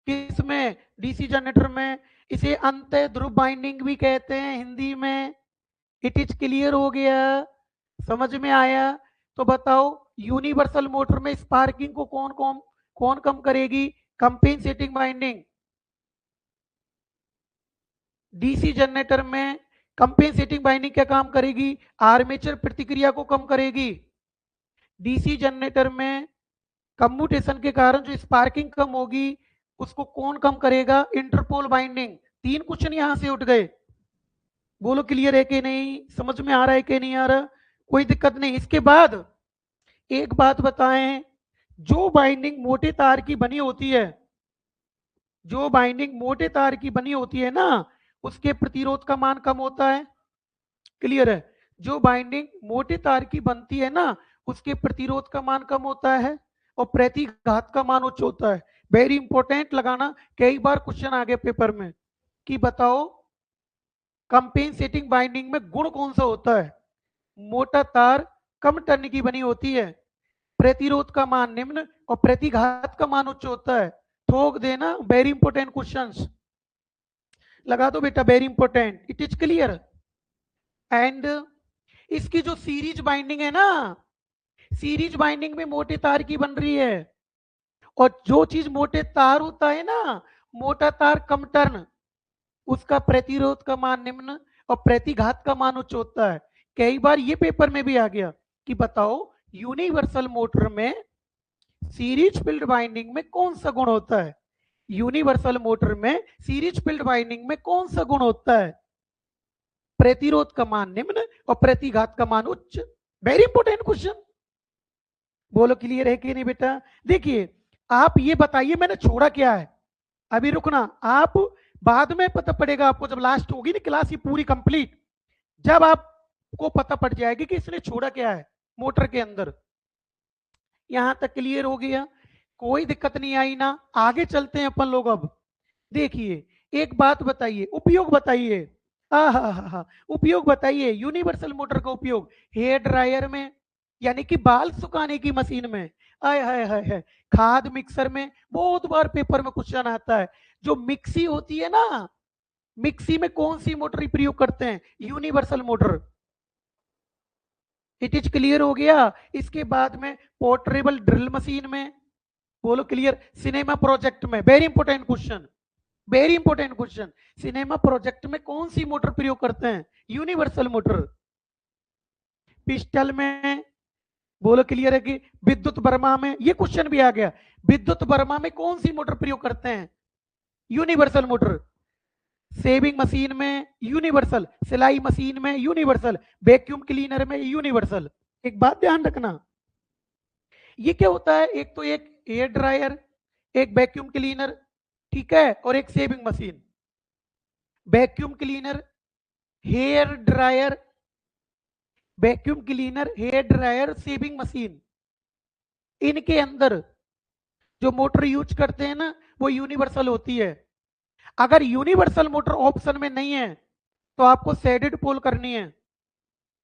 किसमें? डीसी जनरेटर में। इसे अंत ध्रुव बाइंडिंग भी कहते हैं हिंदी में। इट इज क्लियर हो गया, समझ में आया? तो बताओ यूनिवर्सल मोटर में स्पार्किंग को कौन कौन कौन कम करेगी? Compensating binding. डीसी जनरेटर में कंपेंसेटिंग बाइंडिंग क्या काम करेगी? आर्मेचर प्रतिक्रिया को कम करेगी। डीसी जनरेटर में कम्यूटेशन के कारण जो स्पार्किंग कम होगी, उसको कौन कम करेगा? Interpole binding. 3 क्वेश्चन यहां से उठ गए। बोलो क्लियर है कि नहीं, समझ में आ रहा है कि नहीं आ रहा? कोई दिक्कत नहीं। इसके बाद एक बात बताएं, जो बाइंडिंग मोटे तार की बनी होती है, जो बाइंडिंग मोटे तार की बनी होती है ना, उसके प्रतिरोध का मान कम होता है। क्लियर है? जो बाइंडिंग मोटे तार की बनती है ना, उसके प्रतिरोध का मान कम होता है और प्रतिघात का मान उच्च होता है। वेरी इंपॉर्टेंट लगाना, कई बार क्वेश्चन आ गए पेपर में कि बताओ कंपेंसेटिंग बाइंडिंग में गुण कौन सा होता है? मोटा तार कम टर्न की बनी होती है, प्रतिरोध का मान निम्न और प्रतिघात का मान उच्च होता है। ठोक देना, वेरी इंपॉर्टेंट क्वेश्चंस लगा दो बेटा, very important. It is clear? And इसकी जो सीरीज बाइंडिंग है ना, सीरीज बाइंडिंग में मोटे तार की बन रही है, और जो चीज मोटे तार होता है ना, मोटा तार कम टर्न, उसका प्रतिरोध का मान निम्न और प्रतिघात का मान उच्च होता है। कई बार ये पेपर में भी आ गया कि बताओ यूनिवर्सल मोटर में सीरीज फील्ड बाइंडिंग में कौन सा गुण होता है? यूनिवर्सल मोटर में सीरीज फील्ड बाइंडिंग में कौन सा गुण होता है? प्रतिरोध का मान निम्न और प्रतिघात का मान उच्च। Very important question. बोलो क्लियर है कि नहीं बेटा? देखिए, आप ये बताइए मैंने छोड़ा क्या है? अभी रुकना, आप बाद में पता पड़ेगा आपको, जब लास्ट होगी ना क्लास ये पूरी कंप्लीट, जब आपको पता पड़ जाएगी कि इसने छोड़ा क्या है मोटर के अंदर। यहां तक क्लियर हो गया? कोई दिक्कत नहीं आई ना? आगे चलते हैं अपन लोग। अब देखिए, एक बात बताइए, उपयोग बताइए। हा उपयोग बताइए, यूनिवर्सल मोटर का उपयोग हेयर ड्रायर में, यानी कि बाल सुखाने की मशीन में, आय हाय हाय हाय, खाद मिक्सर में। बहुत बार पेपर में क्वेश्चन आता है, जो मिक्सी होती है ना, मिक्सी में कौन सी मोटर प्रयोग करते हैं? Universal motor. It is clear हो गया? इसके बाद में पोर्टेबल ड्रिल मशीन में। बोलो क्लियर? सिनेमा प्रोजेक्ट में, very important question, very important question. Cinema project में कौन सी मोटर प्रयोग करते हैं? Universal motor. पिस्टल में। बोलो क्लियर है कि? विद्युत बर्मा में, ये क्वेश्चन भी आ गया, विद्युत बर्मा में कौन सी मोटर प्रयोग करते हैं? Universal motor. सेविंग मशीन में यूनिवर्सल, सिलाई मशीन में यूनिवर्सल, वैक्यूम क्लीनर में यूनिवर्सल। एक बात ध्यान रखना, ये क्या होता है? एक तो एक एयर ड्रायर, एक वैक्यूम क्लीनर, ठीक है, और एक shaving machine. Vacuum cleaner, hair dryer, vacuum cleaner, hair dryer, shaving machine, इनके अंदर जो मोटर यूज करते हैं ना, वो यूनिवर्सल होती है। अगर यूनिवर्सल मोटर ऑप्शन में नहीं है तो आपको शेडेड पोल करनी है,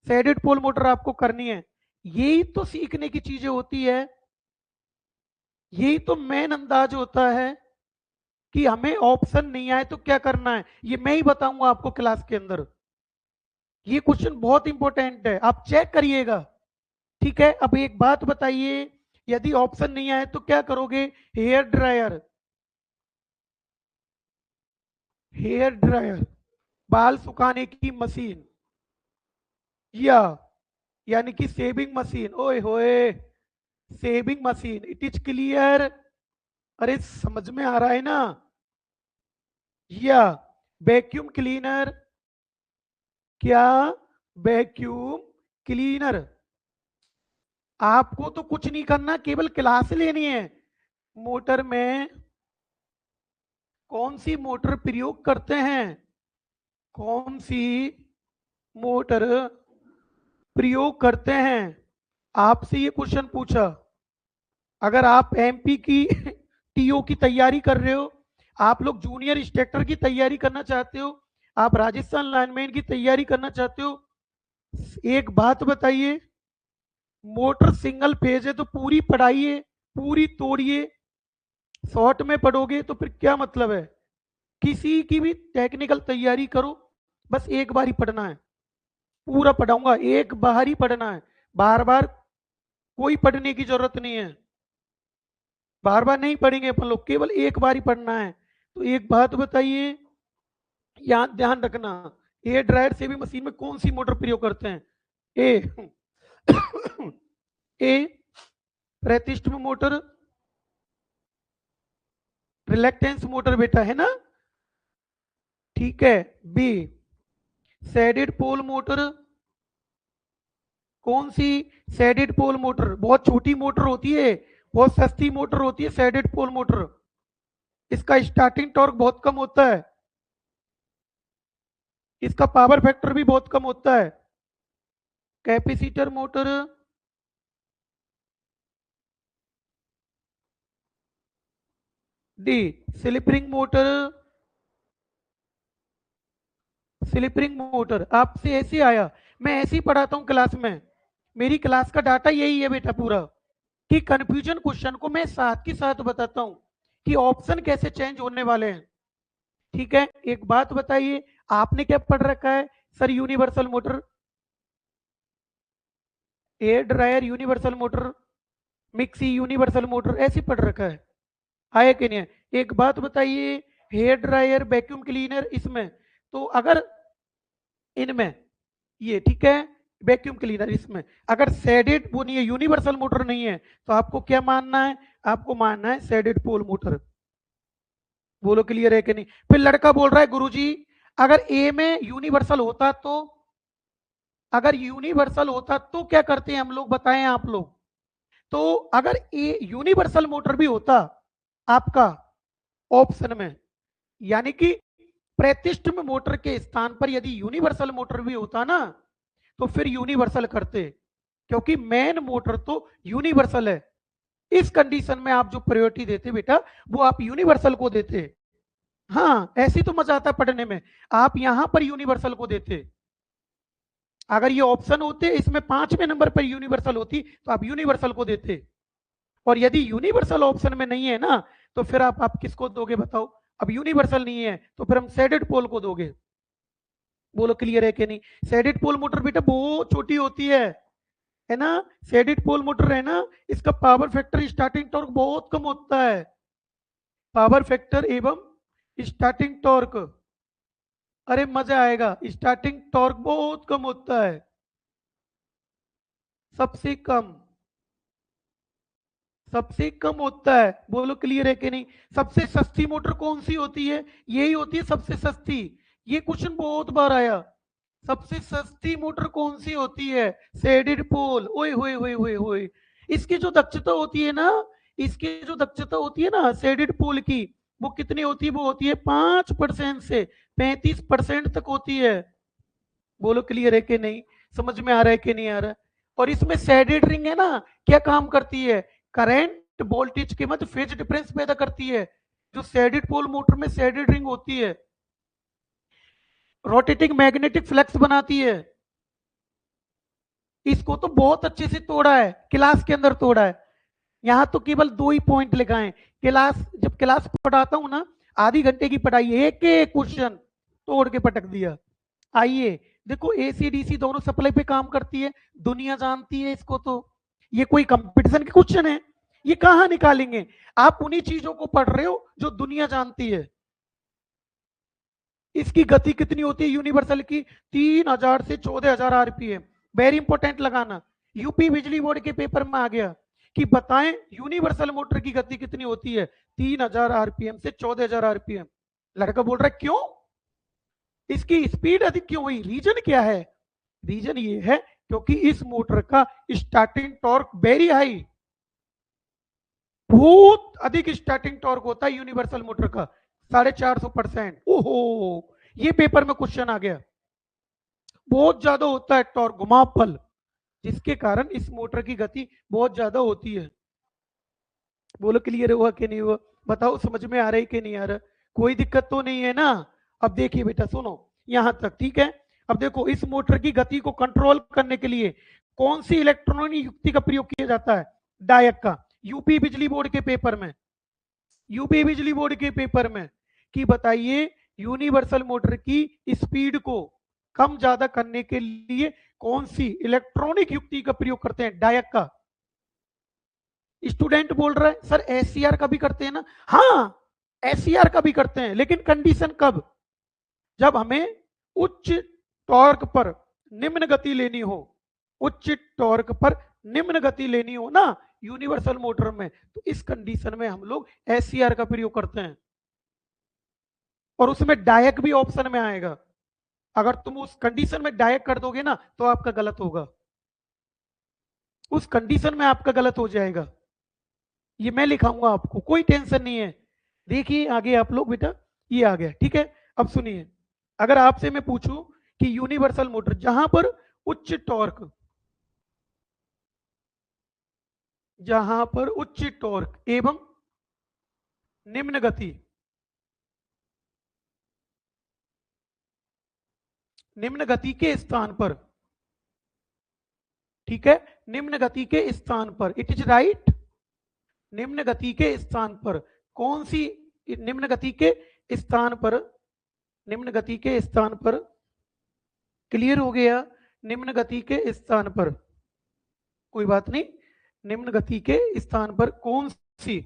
शेडेड पोल मोटर आपको करनी है। यही तो सीखने की चीजें होती है, यही तो मेन अंदाज होता है कि हमें ऑप्शन नहीं आए तो क्या करना है, ये मैं ही बताऊंगा आपको क्लास के अंदर। ये क्वेश्चन बहुत इंपॉर्टेंट है, आप चेक करिएगा, ठीक है? अब एक बात बताइए, यदि ऑप्शन नहीं आए तो क्या करोगे? हेयर ड्रायर, हेयर ड्रायर, बाल सुखाने की मशीन, या यानी कि सेविंग मशीन। ओए होए, saving machine. It is clear? अरे समझ में आ रहा है ना? या वैक्यूम क्लीनर, क्या? Vacuum cleaner. आपको तो कुछ नहीं करना, केवल क्लास लेनी है। मोटर में कौन सी मोटर प्रयोग करते हैं, कौन सी मोटर प्रयोग करते हैं, आपसे ये क्वेश्चन पूछा। अगर आप एमपी की टीओ की तैयारी कर रहे हो, आप लोग जूनियर इंस्ट्रक्टर की तैयारी करना चाहते हो, आप राजस्थान लाइनमैन की तैयारी करना चाहते हो, एक बात बताइए, मोटर सिंगल फेज है तो पूरी पढ़ाइए, पूरी तोड़िए। शॉर्ट में पढ़ोगे तो फिर क्या मतलब है? किसी की भी टेक्निकल तैयारी करो, बस एक बार ही पढ़ना है। पूरा पढ़ाऊंगा, एक बार ही पढ़ना है, बार बार कोई पढ़ने की जरूरत नहीं है। बार बार नहीं पढ़ेंगे अपन लोग, केवल एक बार ही पढ़ना है। तो एक बात बताइए, यहाँ ध्यान रखना, एयर ड्रायर सेविंग मशीन में कौन सी मोटर प्रयोग करते हैं? ए ए प्रतिष्ठ मोटर, रिलक्टेंस मोटर बेटा, है ना? ठीक है। B, shaded pole motor. कौन सी? सैडेड पोल मोटर बहुत छोटी मोटर होती है, बहुत सस्ती मोटर होती है सैडेड पोल मोटर। इसका स्टार्टिंग टॉर्क बहुत कम होता है, इसका पावर फैक्टर भी बहुत कम होता है। Capacitor motor. D, slip ring motor. Slip ring motor आपसे ऐसे आया, मैं ऐसे ही पढ़ाता हूं क्लास में, मेरी क्लास का डाटा यही है बेटा पूरा, कि कंफ्यूजन क्वेश्चन को मैं साथ के साथ बताता हूं कि ऑप्शन कैसे चेंज होने वाले हैं। ठीक है, एक बात बताइए, आपने क्या पढ़ रखा है? Sir universal motor, air dryer universal motor, mixie universal motor, ऐसे पढ़ रखा है कि नहीं है? एक बात बताइए, हेयर ड्रायर, वैक्यूम क्लीनर, इसमें तो अगर इनमें ये ठीक है, वैक्यूम क्लीनर इसमें अगर सेडेड वो नहीं है, यूनिवर्सल मोटर नहीं है, तो आपको क्या मानना है? आपको मानना है सेडेड पोल मोटर। बोलो क्लियर है कि नहीं? फिर लड़का बोल रहा है गुरुजी अगर ए में यूनिवर्सल होता तो, अगर यूनिवर्सल होता तो क्या करते हैं हम लोग, बताएं आप लोग। तो अगर ए यूनिवर्सल मोटर भी होता आपका ऑप्शन में, यानी कि प्रतिष्ठ में मोटर के स्थान पर यदि यूनिवर्सल मोटर भी होता ना, तो फिर यूनिवर्सल करते, क्योंकि मेन मोटर तो यूनिवर्सल है। इस कंडीशन में आप जो प्रायोरिटी देते बेटा, वो आप यूनिवर्सल को देते। हाँ, ऐसी तो मजा आता पढ़ने में, आप यहां पर यूनिवर्सल को देते। अगर ये ऑप्शन होते इसमें 5वें नंबर पर यूनिवर्सल होती, तो आप यूनिवर्सल को देते। और यदि यूनिवर्सल ऑप्शन में नहीं है ना, तो फिर आप किसको दोगे बताओ? अब यूनिवर्सल नहीं है तो फिर हम सेडेड पोल को दोगे। बोलो क्लियर है कि नहीं? सेडेड पोल मोटर बेटा बहुत छोटी होती है ना? सेडेड पोल मोटर है ना, इसका पावर फैक्टर, स्टार्टिंग टॉर्क बहुत कम होता है। पावर फैक्टर एवं स्टार्टिंग टॉर्क, अरे मजा आएगा, स्टार्टिंग टॉर्क बहुत कम होता है, सबसे कम, सबसे कम होता है। बोलो क्लियर है कि नहीं? सबसे सस्ती मोटर कौन सी होती है? यही होती है सबसे सस्ती। ये क्वेश्चन बहुत बार आया, सबसे सस्ती मोटर कौन सी होती है? सेडेड पोल। ओए होए होए होए होए, इसकी जो दक्षता होती है ना, इसकी जो दक्षता होती है ना सेडेड पोल की, वो कितनी होती है? वो होती है 5% से 35% तक होती है। बोलो क्लियर है कि नहीं? समझ में आ रहा है कि नहीं आ रहा? और इसमें सैडेड रिंग है ना, क्या काम करती है? करंट वोल्टेज के मध्य फेज डिफरेंस पैदा करती है। जो सैडेड पोल मोटर में सैडेड रिंग होती है, रोटेटिंग मैग्नेटिक फ्लक्स बनाती है। इसको तो बहुत अच्छे से तोड़ा है, क्लास के अंदर तोड़ा है। यहां तो केवल 2 ही पॉइंट लिखाए हैं। क्लास, जब क्लास पढ़ाता हूं ना, आधी घंटे की पढ़ाई, एक एक क्वेश्चन तोड़ के पटक दिया। आइए देखो, एसी डीसी दोनों सप्लाई पे काम करती है, दुनिया जानती है इसको। तो ये कोई कंपटीशन के क्वेश्चन है? ये कहां निकालेंगे? आप उन्हीं चीजों को पढ़ रहे हो जो दुनिया जानती है। इसकी गति कितनी होती है यूनिवर्सल की? 3000 से 14000 आरपीएम। वेरी इंपॉर्टेंट लगाना, यूपी बिजली बोर्ड के पेपर में आ गया कि बताएं यूनिवर्सल मोटर की गति कितनी होती है? 3000 आरपीएम से 14000 आरपीएम। लड़का बोल रहा है क्यों, इसकी स्पीड अधिक क्यों हुई? रीजन क्या है? रीजन ये है क्योंकि इस मोटर का स्टार्टिंग टॉर्क वेरी हाई, बहुत अधिक स्टार्टिंग टॉर्क होता है यूनिवर्सल मोटर का, 450%। ओहो, ये पेपर में क्वेश्चन आ गया, बहुत ज्यादा होता है टॉर्क, घुमावपल, जिसके कारण इस मोटर की गति बहुत ज्यादा होती है। बोलो क्लियर हुआ कि नहीं हुआ? बताओ समझ में आ रहा है कि नहीं आ रहा? कोई दिक्कत तो नहीं है ना? अब देखिए बेटा सुनो, यहां तक ठीक है। अब देखो, इस मोटर की गति को कंट्रोल करने के लिए कौन सी इलेक्ट्रॉनिक युक्ति का प्रयोग किया जाता है? डायक का। यूपी बिजली बोर्ड के पेपर में, यूपी बिजली बोर्ड के पेपर में कि बताइए यूनिवर्सल मोटर की स्पीड को कम ज्यादा करने के लिए कौन सी इलेक्ट्रॉनिक युक्ति का प्रयोग करते हैं? डायक का। स्टूडेंट बोल रहा है सर एससीआर का भी करते हैं ना? हाँ, एससीआर का भी करते हैं, लेकिन कंडीशन कब? जब हमें उच्च टॉर्क पर निम्न गति लेनी हो, उच्च टॉर्क पर निम्न गति लेनी हो ना यूनिवर्सल मोटर में, तो इस कंडीशन में हम लोग एससीआर का प्रयोग करते हैं, और उसमें डायक भी ऑप्शन में आएगा। अगर तुम उस कंडीशन में डायक कर दोगे ना तो आपका गलत होगा, उस कंडीशन में आपका गलत हो जाएगा। ये मैं लिखाऊंगा आपको, कोई टेंशन नहीं है। देखिए आगे आप लोग बेटा, ये आ गया, ठीक है। अब सुनिए, अगर आपसे मैं पूछूं कि यूनिवर्सल मोटर जहां पर उच्च टॉर्क, जहां पर उच्च टॉर्क एवं निम्न गति, निम्न गति के स्थान पर, ठीक है, निम्न गति के स्थान पर, इट इज राइट, निम्न गति के स्थान पर कौन सी, निम्न गति के स्थान पर, निम्न गति के स्थान पर, क्लियर हो गया, निम्न गति के स्थान पर, कोई बात नहीं, निम्न गति के स्थान पर कौन सी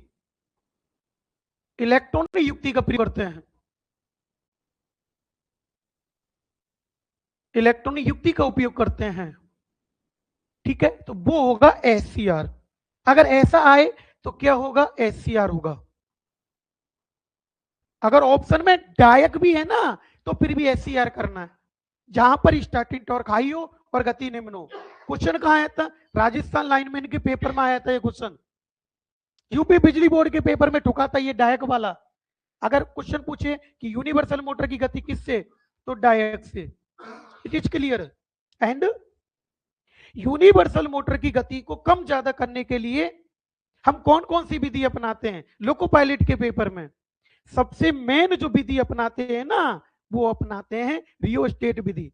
इलेक्ट्रॉन की युक्ति का प्रयोग करते हैं, इलेक्ट्रॉनिक युक्ति का उपयोग करते हैं, ठीक है, तो वो होगा एससीआर। अगर ऐसा आए तो क्या होगा, एससीआर होगा। अगर ऑप्शन में डायक भी है ना तो फिर भी एससीआर करना है, जहां पर स्टार्टिंग टॉर्क हाई हो और गति निम्न हो। क्वेश्चन कहां आया था, राजस्थान लाइनमैन के पेपर में आया था ये क्वेश्चन, यूपी बिजली बोर्ड के पेपर में ठुका था ये डायक वाला। अगर क्वेश्चन पूछे कि यूनिवर्सल मोटर की गति किससे, तो डायक से, it is clear. And universal motor की गति को कम ज्यादा करने के लिए हम कौन कौन सी विधि अपनाते हैं, लोको पायलट के पेपर में सबसे मेन जो विधि अपनाते हैं ना, वो अपनाते हैं रियोस्टेट विधि।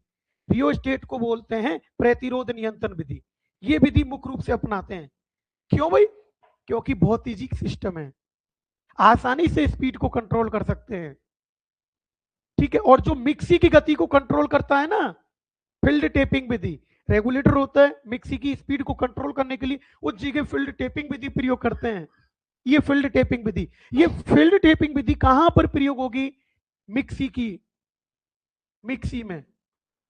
रियोस्टेट को बोलते हैं प्रतिरोध नियंत्रण विधि। ये विधि मुख्य रूप से अपनाते हैं। क्यों भाई, क्योंकि बहुत इजी सिस्टम है, आसानी से स्पीड को कंट्रोल कर सकते हैं, ठीक है। और जो मिक्सी की गति को कंट्रोल करता है ना, फील्ड टेपिंग विधि, रेगुलेटर होता है मिक्सी की स्पीड को कंट्रोल करने के लिए, उस जगह फील्ड टेपिंग विधि प्रयोग करते हैं। ये फील्ड टेपिंग विधि, ये फील्ड टेपिंग विधि कहां पर प्रयोग होगी, मिक्सी की, मिक्सी में,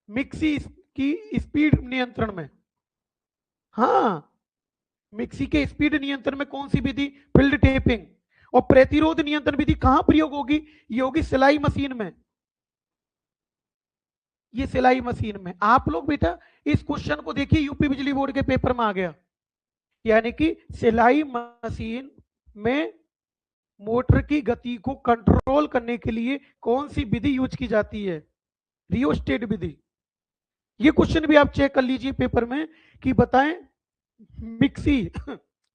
मिक्सी की स्पीड नियंत्रण में। हाँ, मिक्सी के स्पीड नियंत्रण में कौन सी विधि, फील्ड टेपिंग। और प्रतिरोध नियंत्रण विधि कहां प्रयोग होगी, ये होगी सिलाई मशीन में, ये सिलाई मशीन में। आप लोग बेटा इस क्वेश्चन को देखिए, यूपी बिजली बोर्ड के पेपर में आ गया, यानी कि सिलाई मशीन में मोटर की गति को कंट्रोल करने के लिए कौन सी विधि यूज की जाती है, रियोस्टेट विधि। ये क्वेश्चन भी आप चेक कर लीजिए पेपर में कि बताएं मिक्सी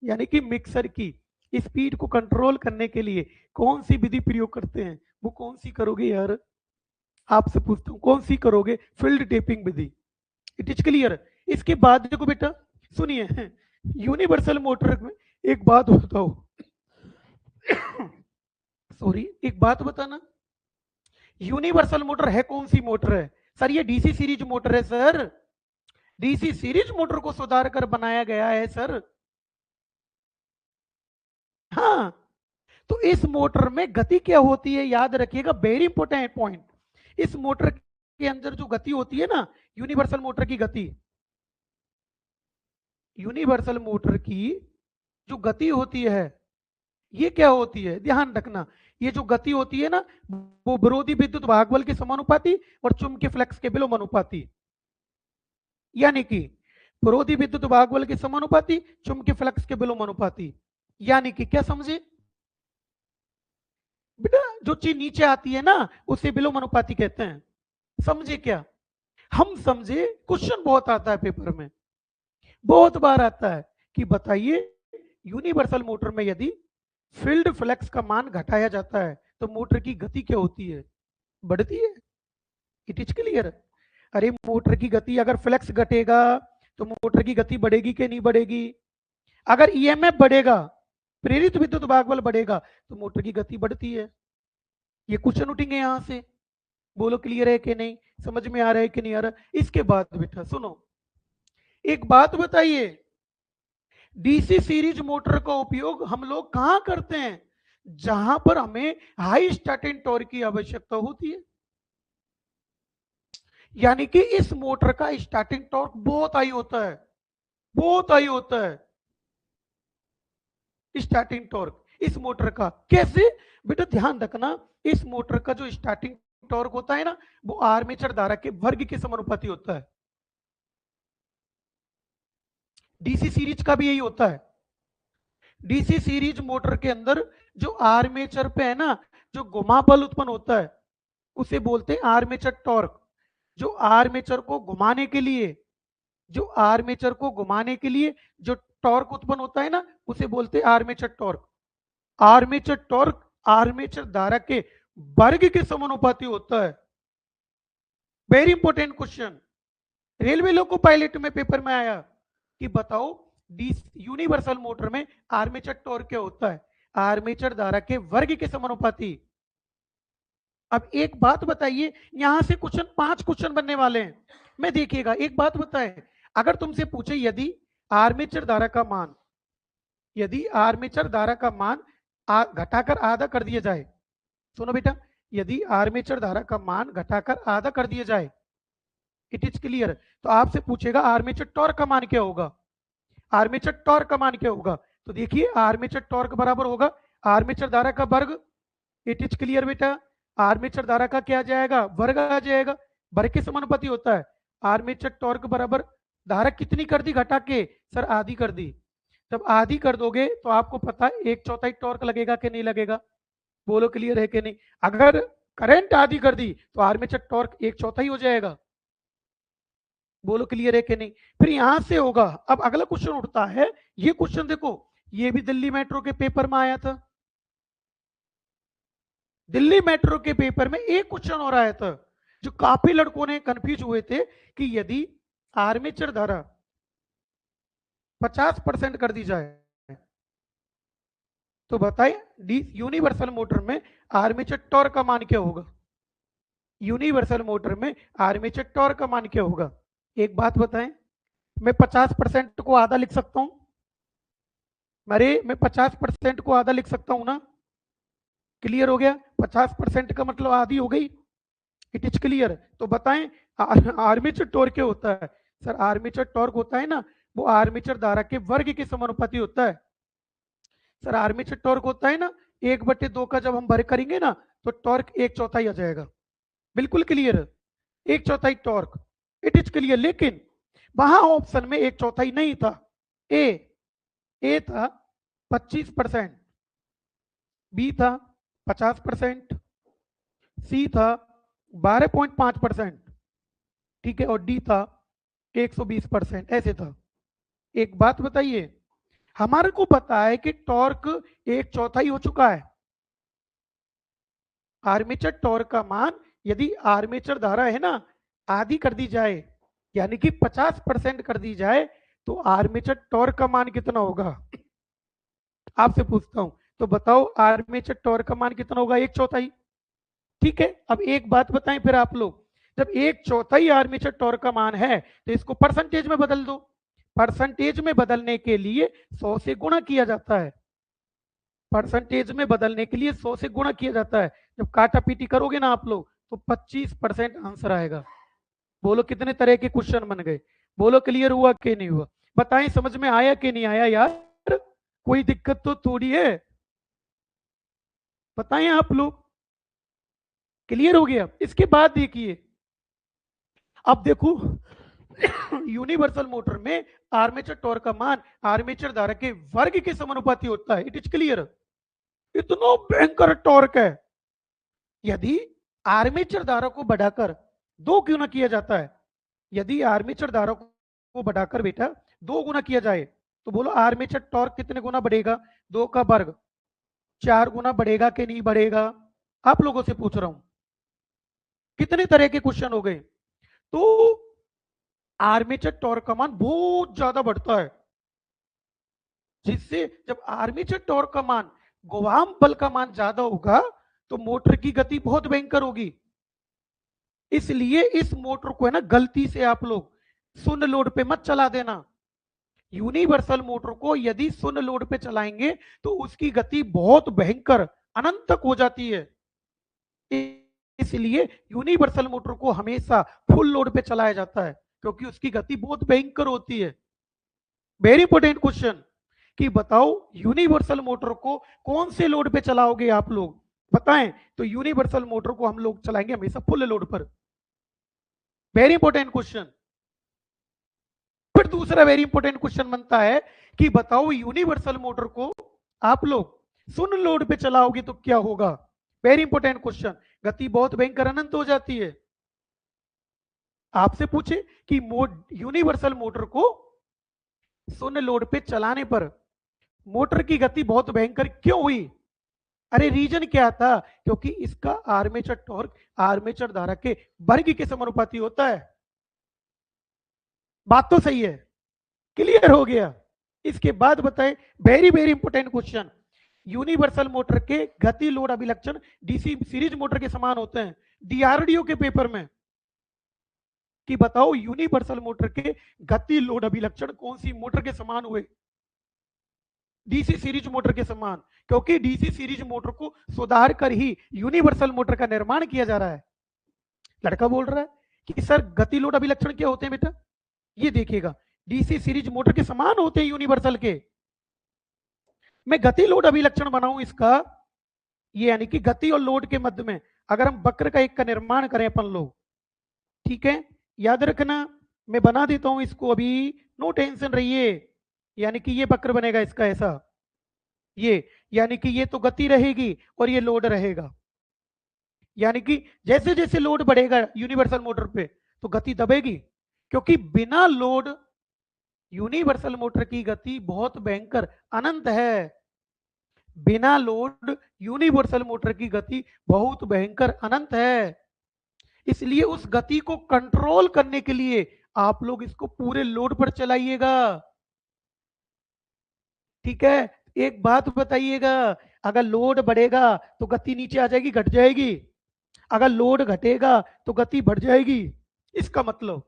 यानी कि मिक्सर की स्पीड को कंट्रोल करने के लिए कौन सी विधि प्रयोग करते हैं, वो कौन सी करोगे यार, आपसे पूछता हूं कौन सी करोगे, फील्ड टेपिंग विधि। It is clear. इसके बाद देखो बेटा, सुनिए, यूनिवर्सल मोटर में एक बात बताओ सॉरी, एक बात बताना, यूनिवर्सल मोटर है कौन सी मोटर है, सर ये डीसी सीरीज मोटर है सर, डीसी सीरीज मोटर को सुधार कर बनाया गया है सर। हाँ, तो इस मोटर में गति क्या होती है, याद रखिएगा, वेरी इंपॉर्टेंट पॉइंट। इस मोटर के अंदर जो गति होती है ना, यूनिवर्सल मोटर की गति, यूनिवर्सल मोटर की जो गति होती है, ये क्या होती है, ध्यान रखना, ये जो गति होती है ना, वो विरोधी विद्युत भागबल के समानुपाती और चुंबकीय फ्लक्स के विलोमानुपाती, यानी कि विरोधी विद्युत भागबल के समानुपाती, चुंबकीय फ्लक्स के विलोमानुपाती। यानी कि क्या समझे बेटा, जो चीज नीचे आती है ना उसे विलोमानुपाती कहते हैं, समझे क्या। हम समझे, क्वेश्चन बहुत आता है पेपर में, बहुत बार आता है कि बताइए यूनिवर्सल मोटर में यदि फील्ड फ्लक्स का मान घटाया जाता है तो मोटर की गति क्या होती है, बढ़ती है। It is clear. अरे मोटर की गति, अगर फ्लक्स घटेगा तो मोटर की गति बढ़ेगी कि नहीं बढ़ेगी, अगर ईएमएफ बढ़ेगा, प्रेरित विद्युत भागबल बढ़ेगा, तो मोटर की गति बढ़ती है। ये क्वेश्चन उठेंगे यहां से, बोलो क्लियर है कि नहीं, समझ में आ रहा है कि नहीं आ रहा। इसके बाद बेटा सुनो, एक बात बताइए, डीसी सीरीज मोटर का उपयोग हम लोग कहां करते हैं, जहां पर हमें हाई स्टार्टिंग टॉर्क की आवश्यकता होती है, यानी कि इस मोटर का स्टार्टिंग टॉर्क बहुत हाई होता है, बहुत हाई होता है स्टार्टिंग टॉर्क इस मोटर का। कैसे? बेटा ध्यान रखना, इस मोटर का जो स्टार्टिंग टॉर्क होता है ना, वो आर्मेचर धारा के वर्ग के समानुपाती होता है। डीसी सीरीज का भी यही होता है। डीसी सीरीज मोटर के अंदर जो आर्मेचर पे है ना, जो घुमा बल उत्पन्न होता है, उसे बोलते हैं आर्मेचर टॉर्क। जो आर्मेचर को घुमाने के लिए जो आर्मेचर को घुमाने के लिए जो टॉर्क उत्पन्न होता है ना, उसे बोलते हैं armature torque. Armature torque armature धारा के वर्ग के समानुपाती होता है। Very important question, railway loco pilot में पेपर में आया कि बताओ डी यूनिवर्सल मोटर में आर्मेचर टॉर्क क्या होता है? आर्मेचर धारा के वर्ग के समानुपाती। अब एक बात बताइए, यहां से क्वेश्चन 5 क्वेश्चन बनने वाले हैं। मैं देखिएगा, एक बात बताएं, अगर तुमसे पूछे यदि आर्मेचर धारा का मान यदि आर्मेचर धारा का मान घटाकर आधा कर दिया जाए, सुनो बेटा, यदि आर्मेचर धारा का मान घटाकर आधा कर दिया जाए, इट इज क्लियर, तो आपसे पूछेगा आर्मेचर टॉर्क का मान क्या होगा? आर्मेचर टॉर्क का मान क्या होगा? तो देखिए आर्मेचर टॉर्क बराबर होगा आर्मेचर धारा का वर्ग। इट इज क्लियर बेटा, आर्मेचर धारा का क्या आ जाएगा? वर्ग आ जाएगा, वर्ग के समानुपाती होता है। आर्मेचर टॉर्क बराबर धारा कितनी कर दी घटा के? सर आधी कर दी। जब आधी कर दोगे तो आपको पता है 1/4 टॉर्क लगेगा कि नहीं लगेगा? बोलो क्लियर है कि नहीं? अगर करंट आधी कर दी तो आर्मेचर टॉर्क 1/4 हो जाएगा। बोलो क्लियर है कि नहीं? फिर यहां से होगा। अब अगला क्वेश्चन उठता है, ये क्वेश्चन देखो, ये भी दिल्ली मेट्रो के पेपर में आया था। दिल्ली मेट्रो के पेपर में एक क्वेश्चन और आया था जो काफी लड़कों ने कंफ्यूज हुए थे कि यदि आर्मेचर धारा 50% कर दी जाए तो बताइए डी यूनिवर्सल मोटर में आर्मेचर टॉर्क का मान क्या होगा? यूनिवर्सल मोटर में आर्मेचर टॉर्क का मान क्या होगा? एक बात बताएं, मैं 50% को आधा लिख सकता हूं? मैं 50% को आधा लिख सकता हूं ना? क्लियर हो गया? 50% का मतलब आधी हो गई। It is clear. तो बताएं आर्मेचर टॉर्क क्या होता है? सर आर्मेचर टॉर्क होता है ना, वो आर्मेचर धारा के वर्ग के समानुपाती होता है। सर आर्मेचर टॉर्क होता है ना, 1/2 का जब हम भर करेंगे ना तो टॉर्क 1/4 आ जाएगा। बिल्कुल clear, 1/4 torque. It is clear. लेकिन वहां ऑप्शन में 1/4 नहीं था। ए ए था 25%, बी था 50%, सी था 12.5%, ठीक है, और डी था 120%, ऐसे था। एक बात बताइए, हमारे को पता है कि टॉर्क 1/4 हो चुका है। आर्मेचर टॉर्क का मान यदि आर्मेचर धारा है ना आधी कर दी जाए, यानी कि 50% कर दी जाए, तो आर्मेचर टॉर्क का मान कितना होगा? आपसे पूछता हूं, तो बताओ आर्मेचर टॉर्क का मान कितना होगा? 1/4। ठीक है, अब एक बात बताएं फिर आप लोग, जब 1/4 आर्मेचर टॉर्क का मान है तो इसको परसेंटेज में बदल दो। परसेंटेज में बदलने के लिए 100 से गुणा किया जाता है। परसेंटेज में बदलने के लिए 100 से गुणा किया जाता है। जब काटा पीटी करोगे ना आप लोग तो 25% आंसर आएगा। बोलो कितने तरह के क्वेश्चन बन गए? बोलो क्लियर हुआ कि नहीं हुआ? बताएं समझ में आया कि नहीं आया यार? कोई दिक्कत तो थोड़ी है? बताएं आप लोग। क्लियर हो गया? इसके बाद देखिए, अब देखो यूनिवर्सल मोटर में आर्मेचर टॉर्क का मान आर्मेचर धारा के वर्ग के समानुपाती होता है। It is clear. इतना भयंकर टॉर्क है, यदि आर्मेचर धारा को बढ़ाकर 2 क्यों ना किया जाता है, यदि आर्मेचर धारा को बढ़ाकर बेटा 2 गुना किया जाए, तो बोलो आर्मेचर टॉर्क कितने गुना बढ़ेगा? 2 का वर्ग 4 गुना बढ़ेगा कि नहीं बढ़ेगा? आप लोगों से पूछ रहा हूं। कितने तरह के क्वेश्चन हो गए? तो आर्मेचर टॉर्क का मान बहुत ज्यादा बढ़ता है, जिससे जब आर्मेचर टॉर्क का मान गुवाम बल का मान ज्यादा होगा तो मोटर की गति बहुत भयंकर होगी। इसलिए इस मोटर को है ना गलती से आप लोग शून्य लोड पे मत चला देना। यूनिवर्सल मोटर को यदि शून्य लोड पे चलाएंगे तो उसकी गति बहुत भयंकर अनंत तक हो जाती है। इसलिए यूनिवर्सल मोटर को हमेशा फुल लोड पे चलाया जाता है, क्योंकि उसकी गति बहुत भयंकर होती है। वेरी इंपॉर्टेंट क्वेश्चन कि बताओ यूनिवर्सल मोटर को कौन से लोड पे चलाओगे आप लोग, बताएं। तो यूनिवर्सल मोटर को हम लोग चलाएंगे हमेशा फुल लोड पर। Very important question. फिर दूसरा वेरी इंपॉर्टेंट क्वेश्चन बनता है कि बताओ यूनिवर्सल मोटर को आप लोग शून्य लोड पे चलाओगे तो क्या होगा। Very important question. गति बहुत भयंकर अनंत हो जाती है। आपसे पूछे कि यूनिवर्सल मोटर को शून्य लोड पे चलाने पर मोटर की गति बहुत भयंकर क्यों हुई। अरे रीजन क्या था, क्योंकि इसका आर्मेचर टॉर्क आर्मेचर धारा के वर्ग के समानुपाती होता है। बात तो सही है, क्लियर हो गया। इसके बाद बताएं very very important question, universal motor के गति लोड अभिलक्षण डीसी सीरीज मोटर के समान होते हैं डीआरडीओ के पेपर में। कि बताओ यूनिवर्सल मोटर के गति लोड अभिलक्षण कौन सी मोटर के समान हुए, डीसी सीरीज मोटर के समान। क्योंकि डीसी सीरीज मोटर को सुधार कर ही यूनिवर्सल मोटर का निर्माण किया जा रहा है। लड़का बोल रहा है कि सर गति लोड अभिलक्षण क्या होते हैं बेटा, ये देखिएगा डीसी सीरीज मोटर के समान होते हैं यूनिवर्सल के। मैं गति लोड अभिलक्षण बनाऊं इसका, ये यानी कि गति और लोड के मध्य में अगर हम वक्र का एक का निर्माण करें अपन लोग, ठीक है, याद रखना मैं बना देता हूं इसको अभी, नो टेंशन रहिए। यानी कि ये वक्र बनेगा इसका ऐसा, ये यानी कि ये तो गति रहेगी और ये लोड रहेगा। यानी कि जैसे जैसे लोड बढ़ेगा यूनिवर्सल मोटर पे तो गति दबेगी, क्योंकि बिना लोड यूनिवर्सल मोटर की गति बहुत भयंकर अनंत है। बिना लोड यूनिवर्सल मोटर की गति बहुत भयंकर अनंत है। इसलिए उस गति को कंट्रोल करने के लिए आप लोग इसको पूरे लोड पर चलाइएगा। ठीक है, एक बात बताइएगा, अगर लोड बढ़ेगा तो गति नीचे आ जाएगी, घट जाएगी। अगर लोड घटेगा तो गति बढ़ जाएगी। इसका मतलब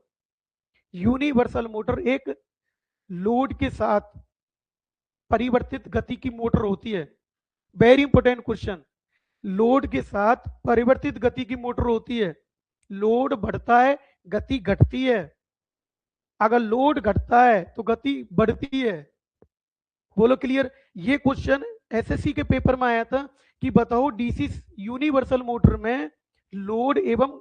यूनिवर्सल मोटर एक लोड के साथ परिवर्तित गति की मोटर होती है। वेरी इंपॉर्टेंट क्वेश्चन, लोड के साथ परिवर्तित गति की मोटर होती है। लोड बढ़ता है गति घटती है, अगर लोड घटता है तो गति बढ़ती है। बोलो क्लियर। ये क्वेश्चन एसएससी के पेपर में आया था कि बताओ डीसी यूनिवर्सल मोटर में लोड एवं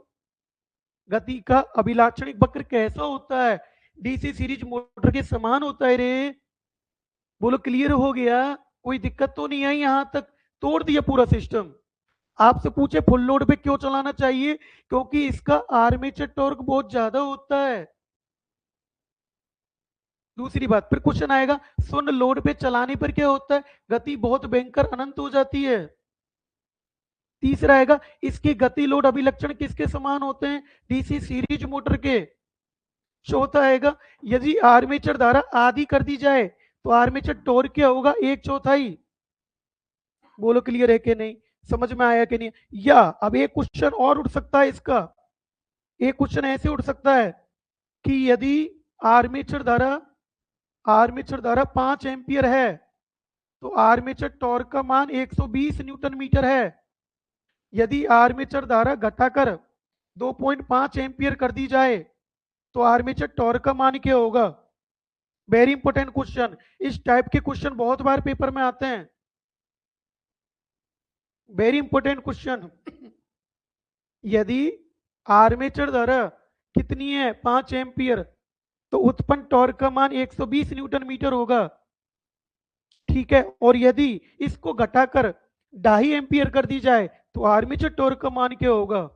गति का अभिलाक्षणिक वक्र कैसा होता है, डीसी सीरीज मोटर के समान होता है रे। बोलो क्लियर हो गया, कोई दिक्कत तो नहीं आई यहां तक, तोड़ दिया पूरा सिस्टम। आपसे पूछे फुल लोड पे क्यों चलाना चाहिए, क्योंकि इसका आर्मेचर टॉर्क बहुत ज्यादा होता है। दूसरी बात, फिर क्वेश्चन आएगा शून्य लोड पे चलाने पर क्या होता है, गति बहुत भयंकर अनंत हो जाती है। तीसरा आएगा इसके गति लोड अभिलक्षण किसके समान होते हैं, डीसी सीरीज मोटर के। चौथा आएगा यदि आर्मेचर धारा आधी कर दी जाए तो आर्मेचर टॉर्क क्या होगा, एक चौथाई। बोलो क्लियर है कि नहीं, समझ में आया कि नहीं। या अब एक क्वेश्चन और उठ सकता है इसका, एक क्वेश्चन ऐसे उठ सकता है कि यदि आर्मेचर धारा आर्मेचर धारा 5 एम्पियर है तो आर्मेचर टॉर्क का मान 120 न्यूटन मीटर है। यदि आर्मेचर धारा घटाकर 2.5 एम्पियर कर दी जाए तो आर्मेचर टॉर्क का मान क्या होगा। वेरी इंपॉर्टेंट क्वेश्चन, इस टाइप के क्वेश्चन बहुत बार पेपर में आते हैं। वेरी इंपॉर्टेंट क्वेश्चन, यदि आर्मेचर धारा कितनी है 5 एम्पियर तो उत्पन्न टॉर्क का मान 120 न्यूटन मीटर होगा। ठीक है, और यदि इसको घटाकर 2.5 एम्पियर कर दी जाए तो आर्मेचर टॉर्क का मान क्या होगा।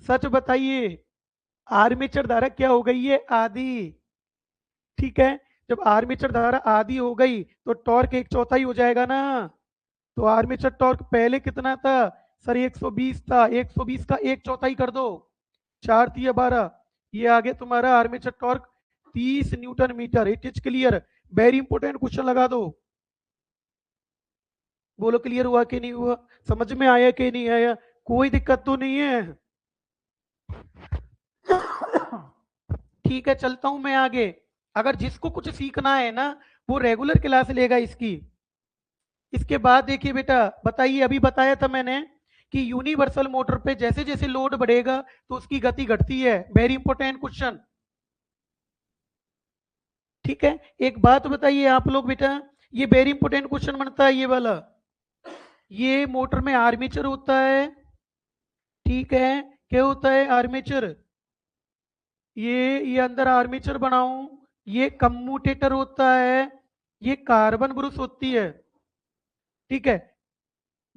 सच बताइए, आर्मेचर धारा क्या हो गई है, आधी। ठीक है, जब आर्मेचर धारा आधी हो गई तो टॉर्क एक चौथाई हो जाएगा ना। तो आर्मेचर टॉर्क पहले कितना था सर, 120 था, 120 का एक चौथाई कर दो, 4 तिया 12, ये आ गया तुम्हारा armature torque 30 newton metre. It is clear. Very important question लगा दो। बोलो क्लियर हुआ कि नहीं हुआ, समझ में आया कि नहीं आया, कोई दिक्कत तो नहीं है। ठीक है, चलता हूं मैं आगे। अगर जिसको कुछ सीखना है ना वो रेगुलर क्लास लेगा इसकी। इसके बाद देखिए बेटा, बताइए अभी बताया था मैंने कि यूनिवर्सल मोटर पे जैसे जैसे लोड बढ़ेगा तो उसकी गति घटती है। Very important question. ठीक है, एक बात बताइए आप लोग बेटा, ये वेरी इंपॉर्टेंट क्वेश्चन बनता है ये वाला। ये मोटर में आर्मेचर होता है, ठीक है, क्या होता है आर्मेचर, ये अंदर आर्मेचर बनाऊं, ये कम्यूटेटर होता है, ये कार्बन ब्रुश होती है, ठीक है।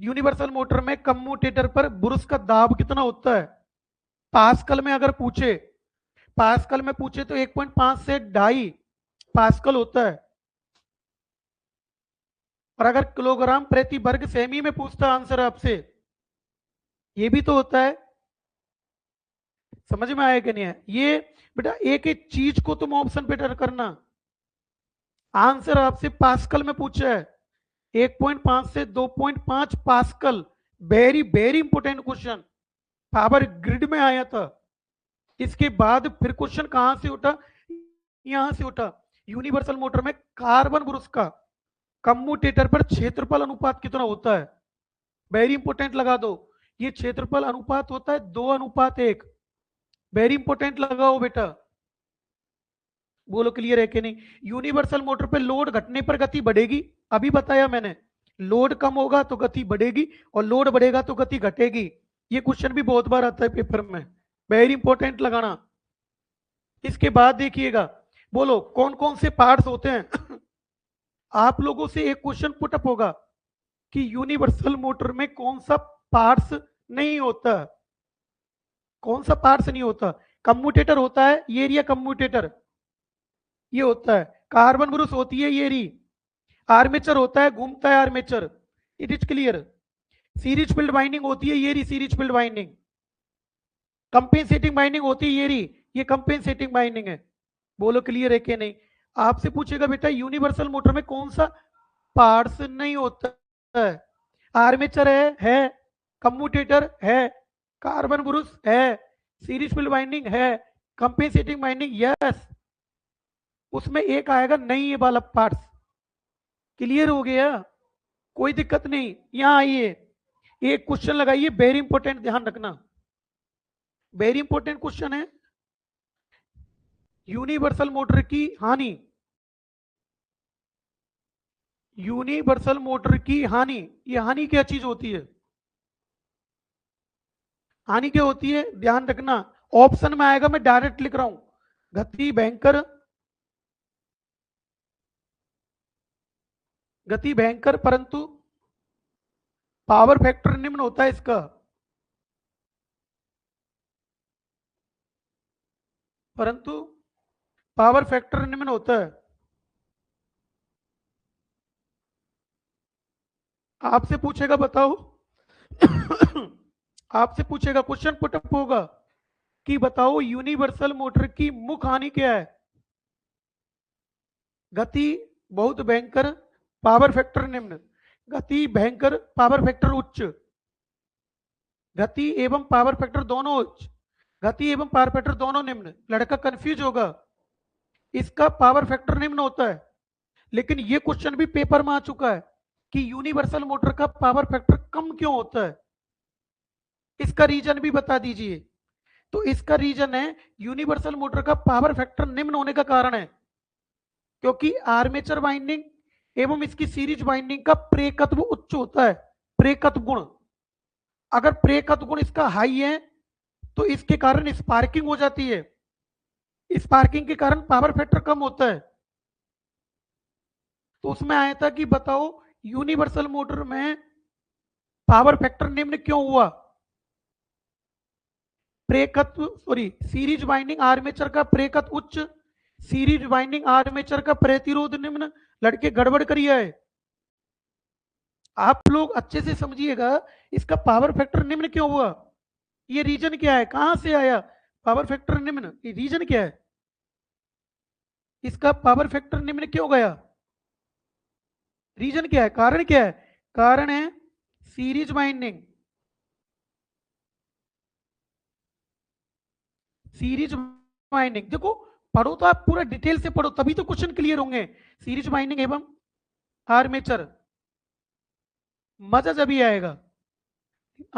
यूनिवर्सल मोटर में कम्यूटेटर पर ब्रुश का दाब कितना होता है, पास्कल में अगर पूछे, पास्कल में पूछे तो 1.5 से 2.5 पास्कल होता है। और अगर किलोग्राम प्रति वर्ग सेमी में पूछता आंसर आपसे, ये भी तो होता है। समझ में आया कि नहीं है ये बेटा, एक एक चीज को तुम ऑप्शन पे करना। आंसर आपसे पास्कल में पूछा है, 1.5 से 2.5 pascal. Very very important question, power grid में आया था। इसके बाद फिर क्वेश्चन कहां से उठा, यहां से उठा, यूनिवर्सल मोटर में कार्बन ब्रुश का कम्यूटेटर पर क्षेत्रफल अनुपात कितना होता है। वेरी इंपोर्टेंट लगा दो, ये क्षेत्रफल अनुपात होता है 2:1। वेरी इंपोर्टेंट लगाओ बेटा, बोलो क्लियर है कि नहीं। यूनिवर्सल मोटर पे लोड घटने पर गति बढ़ेगी, अभी बताया मैंने, लोड कम होगा तो गति बढ़ेगी और लोड बढ़ेगा तो गति घटेगी। ये क्वेश्चन भी बहुत बार आता है पेपर में, वेरी इंपॉर्टेंट लगाना। इसके बाद देखिएगा, बोलो कौन कौन से पार्ट्स होते हैं आप लोगों से एक क्वेश्चन पुटअप होगा कि यूनिवर्सल मोटर में कौन सा पार्ट्स नहीं होता, कौन सा पार्ट्स नहीं होता। कम्यूटेटर होता है, ये एरिया कम्यूटेटर, ये होता है। कार्बन ब्रुश होती है ये री, आर्मेचर होता है, घूमता है armature, it is clear. Series field binding होती है ये री, series field binding. Compensating binding होती है ये री, ये कंपेंसेटिंग बाइंडिंग है। बोलो क्लियर है कि नहीं। आपसे पूछेगा बेटा यूनिवर्सल मोटर में कौन सा पार्ट्स नहीं होता है, आर्मेचर है, कम्यूटेटर है, कार्बन ब्रुश है, सीरीज फील्ड बाइंडिंग है, कंपेंसेटिंग बाइंडिंग यस, उसमें एक आएगा नहीं ये वाला पार्ट्स। क्लियर हो गया, कोई दिक्कत नहीं। यहां आइए, एक क्वेश्चन लगाइए, वेरी इंपॉर्टेंट, ध्यान रखना, वेरी इंपॉर्टेंट क्वेश्चन है। यूनिवर्सल मोटर की हानि, यूनिवर्सल मोटर की हानि, ये हानि क्या चीज होती है, हानि क्या होती है, ध्यान रखना। ऑप्शन में आएगा, मैं डायरेक्ट लिख रहा हूं, गति भयंकर, गति भयंकर परंतु पावर फैक्टर निम्न होता है इसका, परंतु पावर फैक्टर निम्न होता है। आपसे पूछेगा बताओ आपसे पूछेगा, क्वेश्चन पुटअप होगा कि बताओ यूनिवर्सल मोटर की मुख्य हानि क्या है। गति बहुत भयंकर, पावर फैक्टर निम्न, गति भयंकर, पावर फैक्टर उच्च, गति एवं पावर फैक्टर दोनों उच्च, गति एवं पावर फैक्टर दोनों निम्न। लड़का कंफ्यूज होगा, इसका पावर फैक्टर निम्न होता है, लेकिन ये क्वेश्चन भी पेपर में आ चुका है कि यूनिवर्सल मोटर का पावर फैक्टर कम क्यों होता है, इसका रीजन भी बता दीजिए। तो इसका रीजन है, यूनिवर्सल मोटर का पावर फैक्टर निम्न होने का कारण है क्योंकि आर्मेचर बाइंडिंग एवं इसकी सीरीज बाइंडिंग का प्रेकत्व उच्च होता है, प्रेकत्व गुण। अगर प्रेकत्व गुण इसका हाई है तो इसके कारण स्पार्किंग हो जाती है, स्पार्किंग के कारण पावर फैक्टर कम होता है। तो उसमें आया था कि बताओ यूनिवर्सल मोटर में पावर फैक्टर निम्न क्यों हुआ। प्रेकत्व, सॉरी, सीरीज बाइंडिंग आर्मेचर का प्रेकत्व उच्च, सीरीज बाइंडिंग आर्मेचर का प्रतिरोध निम्न। लड़के गड़बड़ करिए है, आप लोग अच्छे से समझिएगा, इसका पावर फैक्टर निम्न क्यों हुआ, ये रीजन क्या है, कहां से आया पावर फैक्टर निम्न, ये रीजन क्या है, इसका पावर फैक्टर निम्न क्यों गया, रीजन क्या है, कारण क्या है। कारण है सीरीज बाइंडिंग, सीरीज बाइंडिंग। देखो पढ़ो तो आप पूरा डिटेल से पढ़ो, तभी तो क्वेश्चन क्लियर होंगे। सीरीज बाइंडिंग एवं आर्मेचर, मजा जब ही आएगा।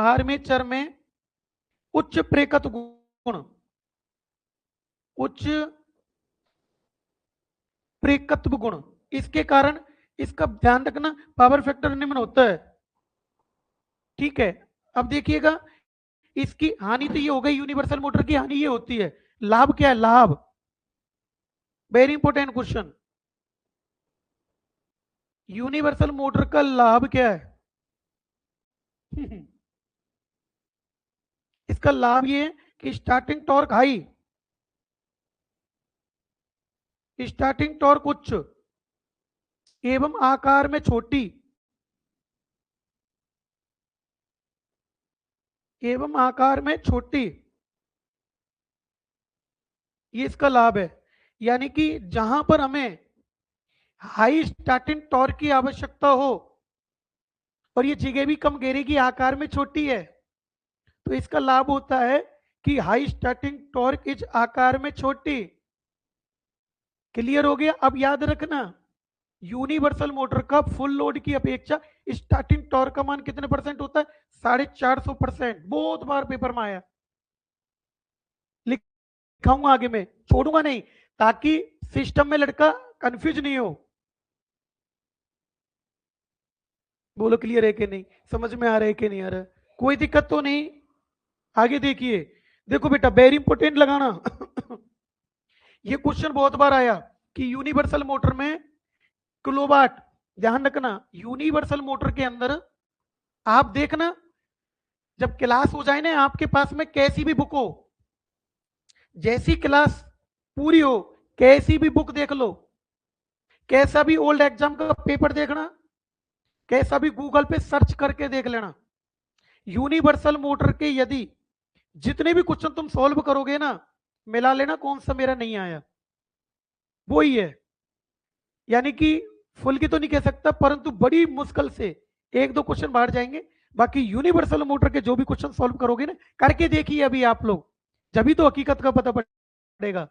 आर्मेचर में उच्च प्रेकत्व गुण, उच्च प्रेकत्व गुण, इसके कारण इसका ध्यान रखना पावर फैक्टर निम्न होता है। ठीक है, अब देखिएगा इसकी हानि तो ये हो गई, यूनिवर्सल मोटर की हानि ये होती है। लाभ क्या है? लाभ, very important question, universal motor का लाभ क्या है? इसका लाभ ये है कि starting torque high, starting torque उच्च एवं आकार में छोटी, एवं आकार में छोटी, ये इसका लाभ है। यानी कि जहां पर हमें हाई स्टार्टिंग टॉर्क की आवश्यकता हो और ये जगह भी कम घेरेगी, आकार में छोटी है, तो इसका लाभ होता है कि हाई स्टार्टिंग टॉर्क इज आकार में छोटी। क्लियर हो गया? अब याद रखना, यूनिवर्सल मोटर का फुल लोड की अपेक्षा स्टार्टिंग टॉर्क का मान कितने परसेंट होता है? 450%। बहुत बार पेपर में आया, लिखाऊंगा आगे में, छोड़ूंगा नहीं, ताकि सिस्टम में लड़का कंफ्यूज नहीं हो। बोलो क्लियर है कि नहीं, समझ में आ रहा है कि नहीं आ रहा है? कोई दिक्कत तो नहीं? आगे देखिए, देखो बेटा वेरी इंपोर्टेंट लगाना ये क्वेश्चन बहुत बार आया कि यूनिवर्सल मोटर में किलोवाट, ध्यान रखना यूनिवर्सल मोटर के अंदर, आप देखना जब क्लास हो जाए ना आपके पास में, कैसी भी बुक हो, जैसी क्लास पूरी हो, कैसी भी बुक देख लो, कैसा भी ओल्ड एग्जाम का पेपर देखना, कैसा भी गूगल पे सर्च करके देख लेना, यूनिवर्सल मोटर के यदि जितने भी क्वेश्चन तुम सॉल्व करोगे ना, मिला लेना कौन सा मेरा नहीं आया, वो ही है। यानी कि फुल की तो नहीं कह सकता, परंतु बड़ी मुश्किल से एक दो क्वेश्चन बाहर जाएंगे। बाकी यूनिवर्सल मोटर के जो भी क्वेश्चन सॉल्व करोगे ना, करके देखिए अभी आप लोग, जब तो हकीकत का पता पड़ेगा।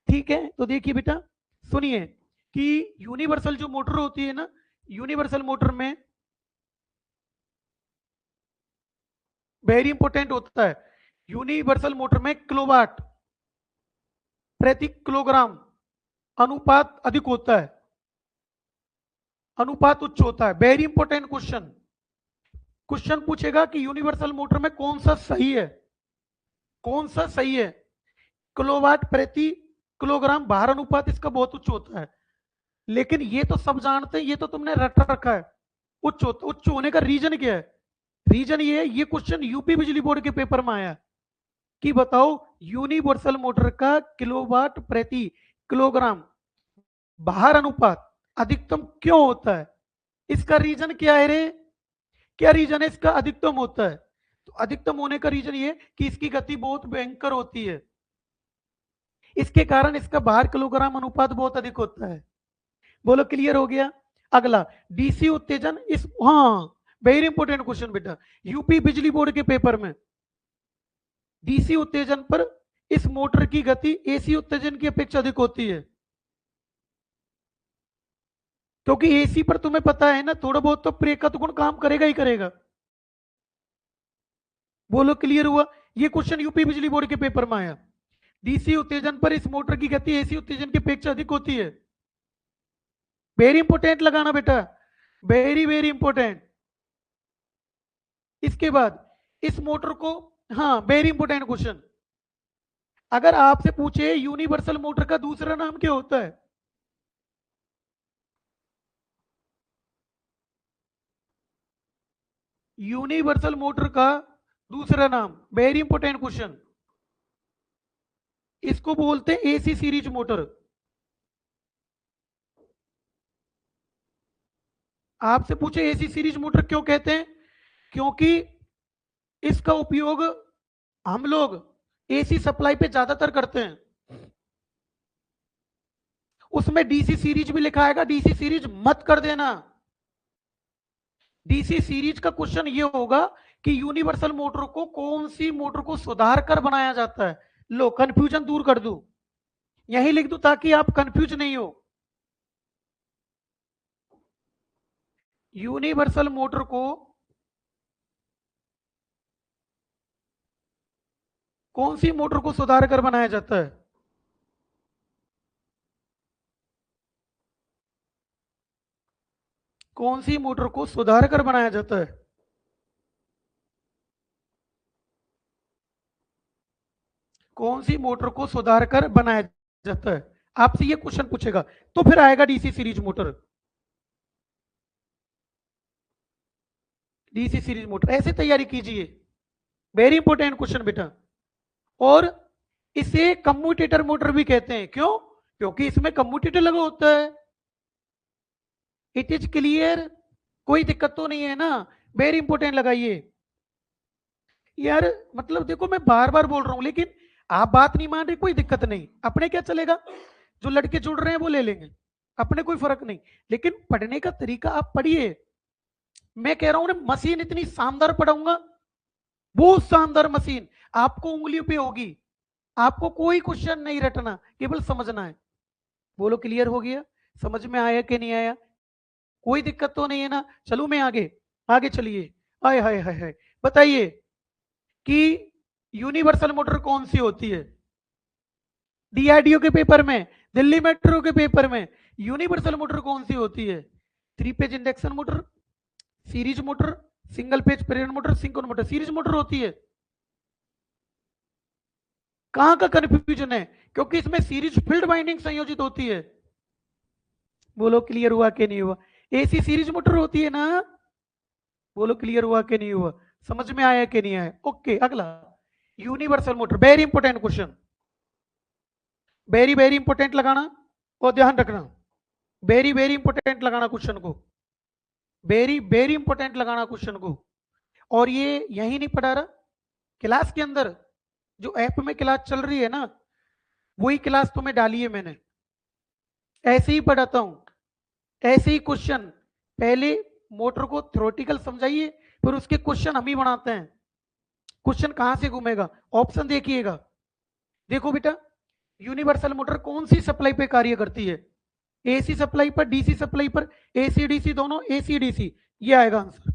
ठीक है, तो देखिए बेटा, सुनिए कि यूनिवर्सल जो मोटर होती है ना, यूनिवर्सल मोटर में वेरी इंपॉर्टेंट होता है, यूनिवर्सल मोटर में किलोवाट प्रति किलोग्राम अनुपात अधिक होता है, अनुपात उच्च होता है। वेरी इंपॉर्टेंट क्वेश्चन, क्वेश्चन पूछेगा कि यूनिवर्सल मोटर में कौन सा सही है, कौन सा सही है? किलोवाट प्रति किलोग्राम भार अनुपात इसका बहुत उच्च होता है। लेकिन ये तो सब जानते हैं, ये तो तुमने रट रखा है, उच्च होने का रीजन क्या है? रीजन ये है, ये क्वेश्चन यूपी बिजली बोर्ड के पेपर में आया कि बताओ यूनिवर्सल मोटर का किलोवाट प्रति किलोग्राम भार अनुपात अधिकतम क्यों होता है? इसका रीजन क्या है रे? क्या रीजन है इसका अधिकतम होता है? तो अधिकतम होने का रीजन ये कि इसकी गति बहुत भयंकर होती है, इसके कारण इसका भार किलोग्राम अनुपात बहुत अधिक होता है। बोलो क्लियर हो गया? अगला, डीसी उत्तेजन इस, हाँ वेरी इंपॉर्टेंट क्वेश्चन बेटा, यूपी बिजली बोर्ड के पेपर में डीसी उत्तेजन पर इस मोटर की गति एसी उत्तेजन की अपेक्षा अधिक होती है, क्योंकि एसी पर तुम्हें पता है ना, थोड़ा बहुत तो प्रेरक गुण काम करेगा ही करेगा। बोलो क्लियर हुआ? ये क्वेश्चन यूपी बिजली बोर्ड के पेपर में आया, डीसी उत्तेजन पर इस मोटर की गति एसी उत्तेजन की अपेक्षा अधिक होती है। वेरी इंपॉर्टेंट लगाना बेटा, वेरी वेरी इंपॉर्टेंट। इसके बाद इस मोटर को, हाँ वेरी इंपॉर्टेंट क्वेश्चन, अगर आपसे पूछे यूनिवर्सल मोटर का दूसरा नाम क्या होता है? यूनिवर्सल मोटर का दूसरा नाम, वेरी इंपॉर्टेंट क्वेश्चन, इसको बोलते हैं एसी सीरीज मोटर। आपसे पूछे एसी सीरीज मोटर क्यों कहते हैं? क्योंकि इसका उपयोग हम लोग एसी सप्लाई पे ज्यादातर करते हैं। उसमें डीसी सीरीज भी लिखा आएगा, डीसी सीरीज मत कर देना। डीसी सीरीज का क्वेश्चन ये होगा कि यूनिवर्सल मोटर को कौन सी मोटर को सुधार कर बनाया जाता है। लो कंफ्यूजन दूर कर दूं, यही लिख दूं ताकि आप कंफ्यूज नहीं हो। यूनिवर्सल मोटर को कौन सी मोटर को सुधार कर बनाया जाता है? कौन सी मोटर को सुधार कर बनाया जाता है? कौन सी मोटर को सुधार कर बनाया जाता है? आपसे ये क्वेश्चन पूछेगा तो फिर आएगा DC series motor. DC series motor ऐसे तैयारी कीजिए, वेरी इंपॉर्टेंट क्वेश्चन बेटा। और इसे कम्यूटेटर मोटर भी कहते हैं, क्यों? क्योंकि इसमें कम्यूटेटर लगा होता है। It is clear? कोई दिक्कत तो नहीं है ना? वेरी इंपॉर्टेंट लगाइए यार। मतलब देखो मैं बार बार बोल रहा हूं, लेकिन आप बात नहीं मान रहे, कोई दिक्कत नहीं, अपने क्या चलेगा, जो लड़के जुड़ रहे हैं वो ले लेंगे, अपने कोई फर्क नहीं। लेकिन पढ़ने का तरीका आप पढ़िए। मैं कह रहा हूं ना, मशीन इतनी शानदार पढ़ाऊंगा, बहुत शानदार मशीन, आपको उंगलियों पे होगी, आपको कोई क्वेश्चन नहीं रटना, केवल समझना है। बोलो क्लियर हो गया? समझ में आया कि नहीं आया? कोई दिक्कत तो नहीं है ना? चलो मैं आगे, आगे चलिए। आय हाय हाय हाय, बताइए कि यूनिवर्सल मोटर कौन सी होती है? डीआरडीओ के पेपर में, दिल्ली मेट्रो के पेपर में यूनिवर्सल मोटर कौन सी होती है? 3 phase induction motor, series motor, single phase प्रेरण motor, synchronous motor. Series motor होती है। कहां का कंफ्यूजन है? क्योंकि इसमें सीरीज फील्ड वाइंडिंग संयोजित होती है। बोलो क्लियर हुआ कि नहीं हुआ? एसी सीरीज मोटर होती है ना? बोलो क्लियर हुआ कि नहीं हुआ? समझ में आया कि नहीं आया? ओके, अगला universal motor, very important question, very very important लगाना और ध्यान रखना, वेरी वेरी इंपॉर्टेंट लगाना क्वेश्चन को, वेरी वेरी इंपॉर्टेंट लगाना क्वेश्चन को। और ये यही नहीं पढ़ा रहा, क्लास के अंदर जो ऐप में क्लास चल रही है ना, वही क्लास तुम्हें डाली है मैंने। ऐसे ही पढ़ाता हूं, ऐसे ही क्वेश्चन। पहले मोटर को थ्योरेटिकल समझाइए, फिर उसके क्वेश्चन हम ही बनाते हैं। क्वेश्चन कहां से घूमेगा? ऑप्शन देखिएगा। देखो बेटा, यूनिवर्सल मोटर कौन सी सप्लाई पे कार्य करती है? एसी सप्लाई पर, डीसी सप्लाई पर, एसी डीसी दोनों, एसी डीसी, ये आएगा आंसर।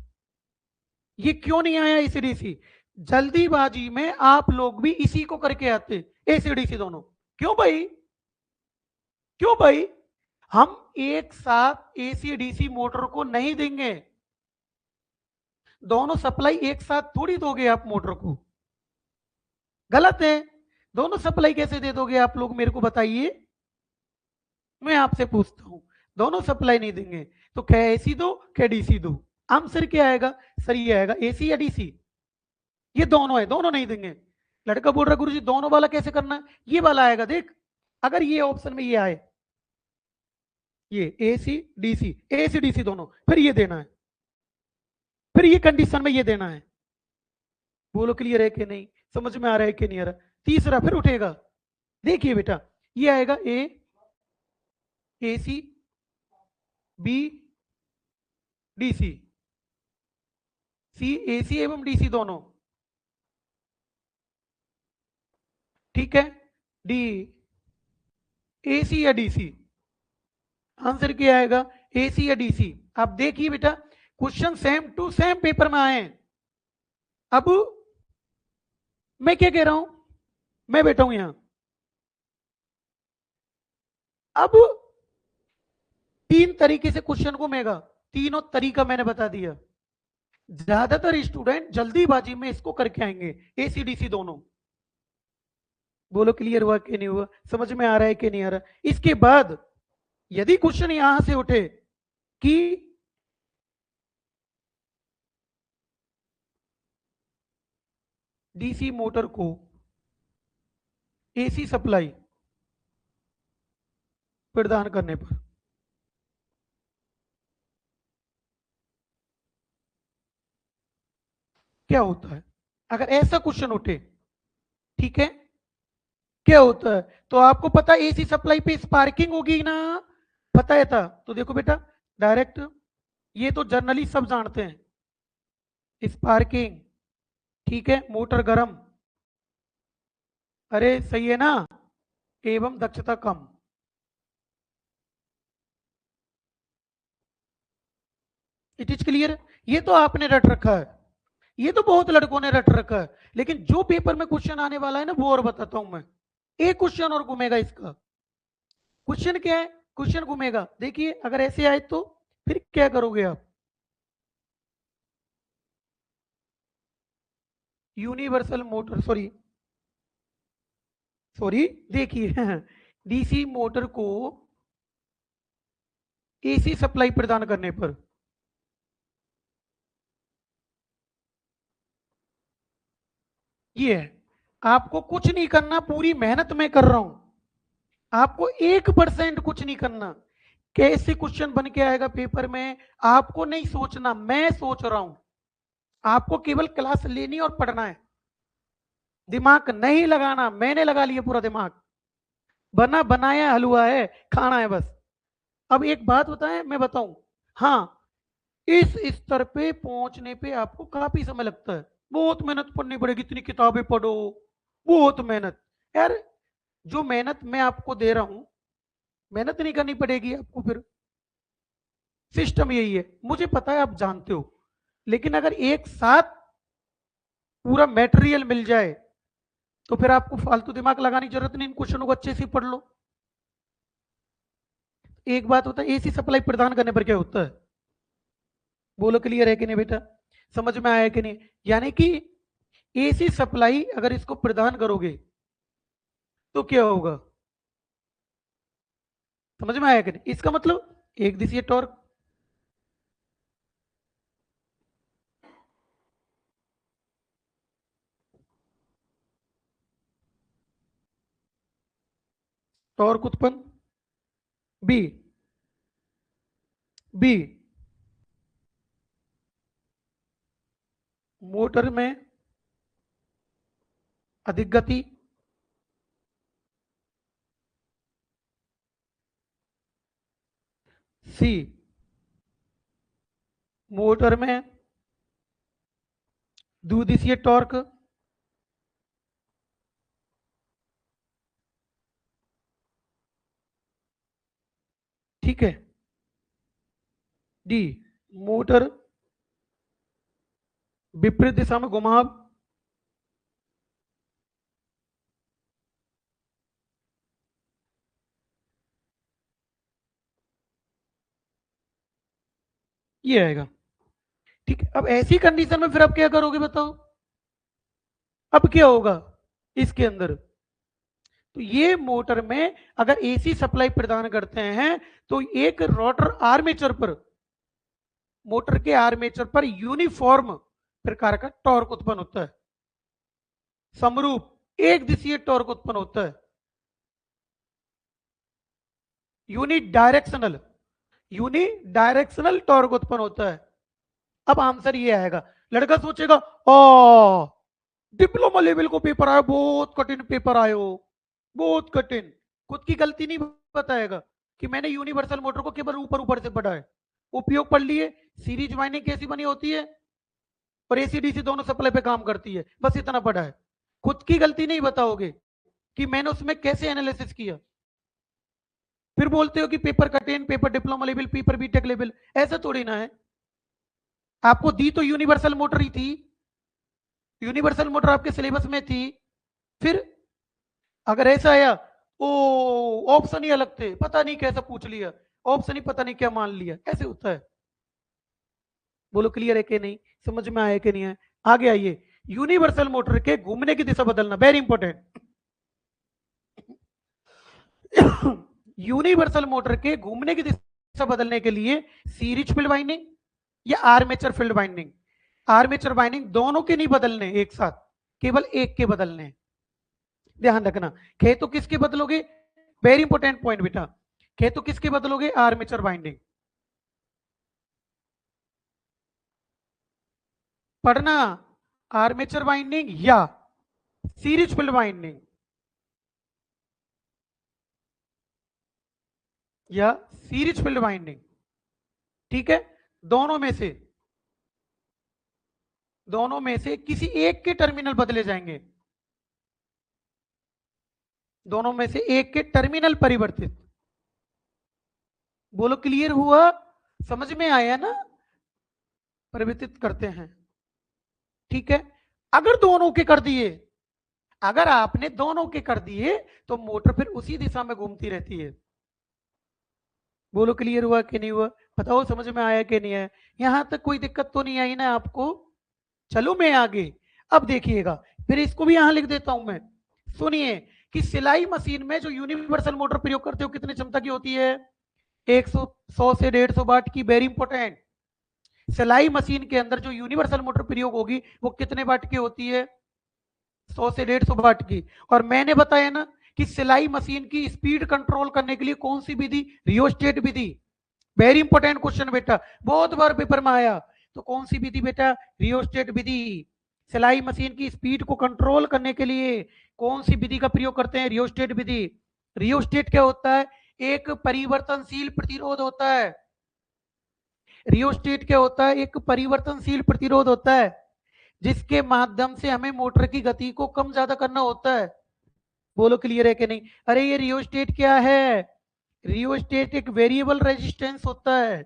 ये क्यों नहीं आया एसी डीसी? जल्दीबाजी में आप लोग भी इसी को करके आते, एसी डीसी दोनों। क्यों भाई? क्यों भाई? हम एक साथ एसी डीसी मोटर को नहीं देंगे, दोनों सप्लाई एक साथ थोड़ी दोगे आप मोटर को, गलत है। दोनों सप्लाई कैसे दे दोगे आप लोग, मेरे को बताइए, मैं आपसे पूछता हूं। दोनों सप्लाई नहीं देंगे तो क्या एसी दो क्या डीसी दो? आंसर क्या आएगा? सर ये आएगा एसी या डीसी। ये दोनों है, दोनों नहीं देंगे। लड़का बोल रहा गुरुजी दोनों वाला कैसे करना है? ये वाला आएगा, देख, अगर ये ऑप्शन में ये आए, ये एसी डीसी, एसी डीसी दोनों, फिर ये देना है, फिर ये कंडीशन में ये देना है। बोलो क्लियर है कि नहीं? समझ में आ रहा है कि नहीं आ रहा? तीसरा फिर उठेगा, देखिए बेटा, ये आएगा A AC, B DC, C AC एवं डीसी दोनों, ठीक है। डी एसी या डीसी, आंसर क्या आएगा? एसी या डीसी। अब देखिए बेटा, question same to same paper में आए। अब मैं क्या कह रहा हूं, मैं बैठा हूं यहां, अब तीन तरीके से क्वेश्चन को मेगा, तीनों तरीका मैंने बता दिया। ज्यादातर स्टूडेंट जल्दीबाजी में इसको करके आएंगे, एसी डीसी दोनों। बोलो क्लियर हुआ कि नहीं हुआ? समझ में आ रहा है कि नहीं आ रहा? इसके बाद यदि क्वेश्चन यहां से उठे कि डीसी मोटर को एसी सप्लाई प्रदान करने पर क्या होता है, अगर ऐसा क्वेश्चन उठे, ठीक है, क्या होता है? तो आपको पता एसी सप्लाई पे स्पार्किंग होगी ना, पता है था? तो देखो बेटा, डायरेक्ट, ये तो जर्नली सब जानते हैं, स्पार्किंग, ठीक है, मोटर गर्म, अरे सही है ना, एवं दक्षता कम। It is clear? ये तो आपने रट रखा है, ये तो बहुत लड़कों ने रट रखा है, लेकिन जो पेपर में क्वेश्चन आने वाला है ना, वो और बताता हूं मैं। एक क्वेश्चन और घूमेगा इसका। क्वेश्चन क्या है? क्वेश्चन घूमेगा, देखिए, अगर ऐसे आए तो फिर क्या करोगे आप? यूनिवर्सल मोटर, सॉरी सॉरी, देखिए डीसी मोटर को एसी सप्लाई प्रदान करने पर ये है, आपको कुछ नहीं करना, पूरी मेहनत मैं कर रहा हूं, आपको 1% कुछ नहीं करना। कैसे क्वेश्चन बन के आएगा पेपर में, आपको नहीं सोचना, मैं सोच रहा हूं। आपको केवल क्लास लेनी और पढ़ना है, दिमाग नहीं लगाना। मैंने लगा लिया पूरा दिमाग, बना बनाया हलवा है, खाना है बस। अब एक बात बताएं, मैं बताऊं, हाँ, इस स्तर पे पहुंचने पे आपको काफी समय लगता है, बहुत मेहनत करनी पड़ेगी, इतनी किताबें पढ़ो, बहुत मेहनत। यार, जो मेहनत मैं आपको दे रहा हूं, मेहनत नहीं करनी पड़ेगी आपको फिर? सिस्टम यही है, मुझे पता है आप जानते हो, लेकिन अगर एक साथ पूरा मेटेरियल मिल जाए तो फिर आपको फालतू दिमाग लगाने की जरूरत नहीं, इन क्वेश्चनों को अच्छे से पढ़ लो। एक बात होता है, एसी सप्लाई प्रदान करने पर क्या होता है, बोलो, क्लियर है कि नहीं बेटा? समझ में आया कि नहीं? यानी कि एसी सप्लाई अगर इसको प्रदान करोगे तो क्या होगा, समझ में आया कि नहीं? इसका मतलब एक दिशीय टॉर्क, टॉर्क उत्पन्न, बी, बी मोटर में अधिक गति, सी मोटर में द्विदिशीय टॉर्क, ठीक है, डी मोटर विपरीत दिशा में घुमाव, ये आएगा। ठीक है, अब ऐसी कंडीशन में फिर आप क्या करोगे बताओ? अब क्या होगा इसके अंदर? तो ये मोटर में अगर एसी सप्लाई प्रदान करते हैं तो एक रोटर आर्मेचर पर, मोटर के आर्मेचर पर यूनिफॉर्म प्रकार का टॉर्क उत्पन्न होता है, समरूप एक दिशीय टॉर्क उत्पन्न होता है, यूनिडायरेक्शनल, यूनिडायरेक्शनल टॉर्क उत्पन्न होता है। अब आंसर ये आएगा, लड़का सोचेगा, ओ डिप्लोमा लेवल को पेपर आया, बहुत कठिन पेपर आयो, बहुत कठिन। खुद की गलती नहीं बताएगा कि मैंने यूनिवर्सल मोटर को केवल ऊपर ऊपर से पढ़ा है, उपयोग पढ़ लिए, सीरीज वाइंडिंग कैसी बनी होती है और एसीडीसी दोनों सप्लाई पे काम करती है, बस इतना पढ़ा है। खुद की गलती नहीं बताओगे कि मैंने उसमें कैसे एनालिसिस किया। फिर बोलते हो कि पेपर कठिन, paper diploma level, paper BTech level, ऐसा थोड़ी ना है। आपको दी तो यूनिवर्सल मोटर ही थी, यूनिवर्सल मोटर आपके सिलेबस में थी। फिर अगर ऐसा आया, ओ ऑप्शन ही अलग थे, पता नहीं कैसा पूछ लिया, ऑप्शन ही पता नहीं क्या मान लिया, ऐसे होता है। बोलो, क्लियर है कि नहीं? समझ में आया कि नहीं है? आगे आइए, यूनिवर्सल मोटर के घूमने की दिशा बदलना, वेरी इंपॉर्टेंट। यूनिवर्सल मोटर के घूमने की दिशा बदलने के लिए सीरीज फील्ड वाइंडिंग या armature field winding, armature winding दोनों के नहीं बदलने एक साथ, केवल एक के बदलने। ध्यान रखना, खेतों किसके बदलोगे, वेरी इंपॉर्टेंट पॉइंट बेटा, खेतों किसके बदलोगे, आर्मेचर वाइंडिंग। पढ़ना, आर्मेचर वाइंडिंग या सीरीज फील्ड वाइंडिंग, या सीरीज फील्ड वाइंडिंग, ठीक है। दोनों में से, दोनों में से किसी एक के टर्मिनल बदले जाएंगे, दोनों में से एक के टर्मिनल परिवर्तित। बोलो, क्लियर हुआ? समझ में आया ना? परिवर्तित करते हैं, ठीक है। अगर दोनों के कर दिए, अगर आपने दोनों के कर दिए तो मोटर फिर उसी दिशा में घूमती रहती है। बोलो क्लियर हुआ कि नहीं हुआ? बताओ समझ में आया कि नहीं आया? यहां तक कोई दिक्कत तो नहीं आई ना आपको? चलो मैं आगे। अब देखिएगा, फिर इसको भी यहां लिख देता हूं मैं। सुनिए कि सिलाई मशीन में जो यूनिवर्सल मोटर प्रयोग करते हो कितनी क्षमता की होती है? 100 100 से 150 वाट की। Very important. सिलाई मशीन के अंदर जो यूनिवर्सल मोटर प्रयोग होगी वो कितने वाट की होती है? 100 से 150 वाट की। और मैंने बताया ना कि सिलाई मशीन की स्पीड कंट्रोल करने के लिए कौन सी विधि? रियोस्टेट विधि। वेरी इंपॉर्टेंट क्वेश्चन बेटा, बहुत बार पेपर में आया। तो कौन सी विधि बेटा? रियोस्टेट विधि। सिलाई मशीन की स्पीड को कंट्रोल करने के लिए कौन सी विधि का प्रयोग करते हैं? रियोस्टेट विधि। रियोस्टेट क्या होता है? एक परिवर्तनशील प्रतिरोध होता है। रियोस्टेट क्या होता है? एक परिवर्तनशील प्रतिरोध होता है जिसके माध्यम से हमें मोटर की गति को कम ज्यादा करना होता है। बोलो क्लियर है कि नहीं? अरे ये रियोस्टेट क्या है? रियोस्टेट एक वेरिएबल रेजिस्टेंस होता है,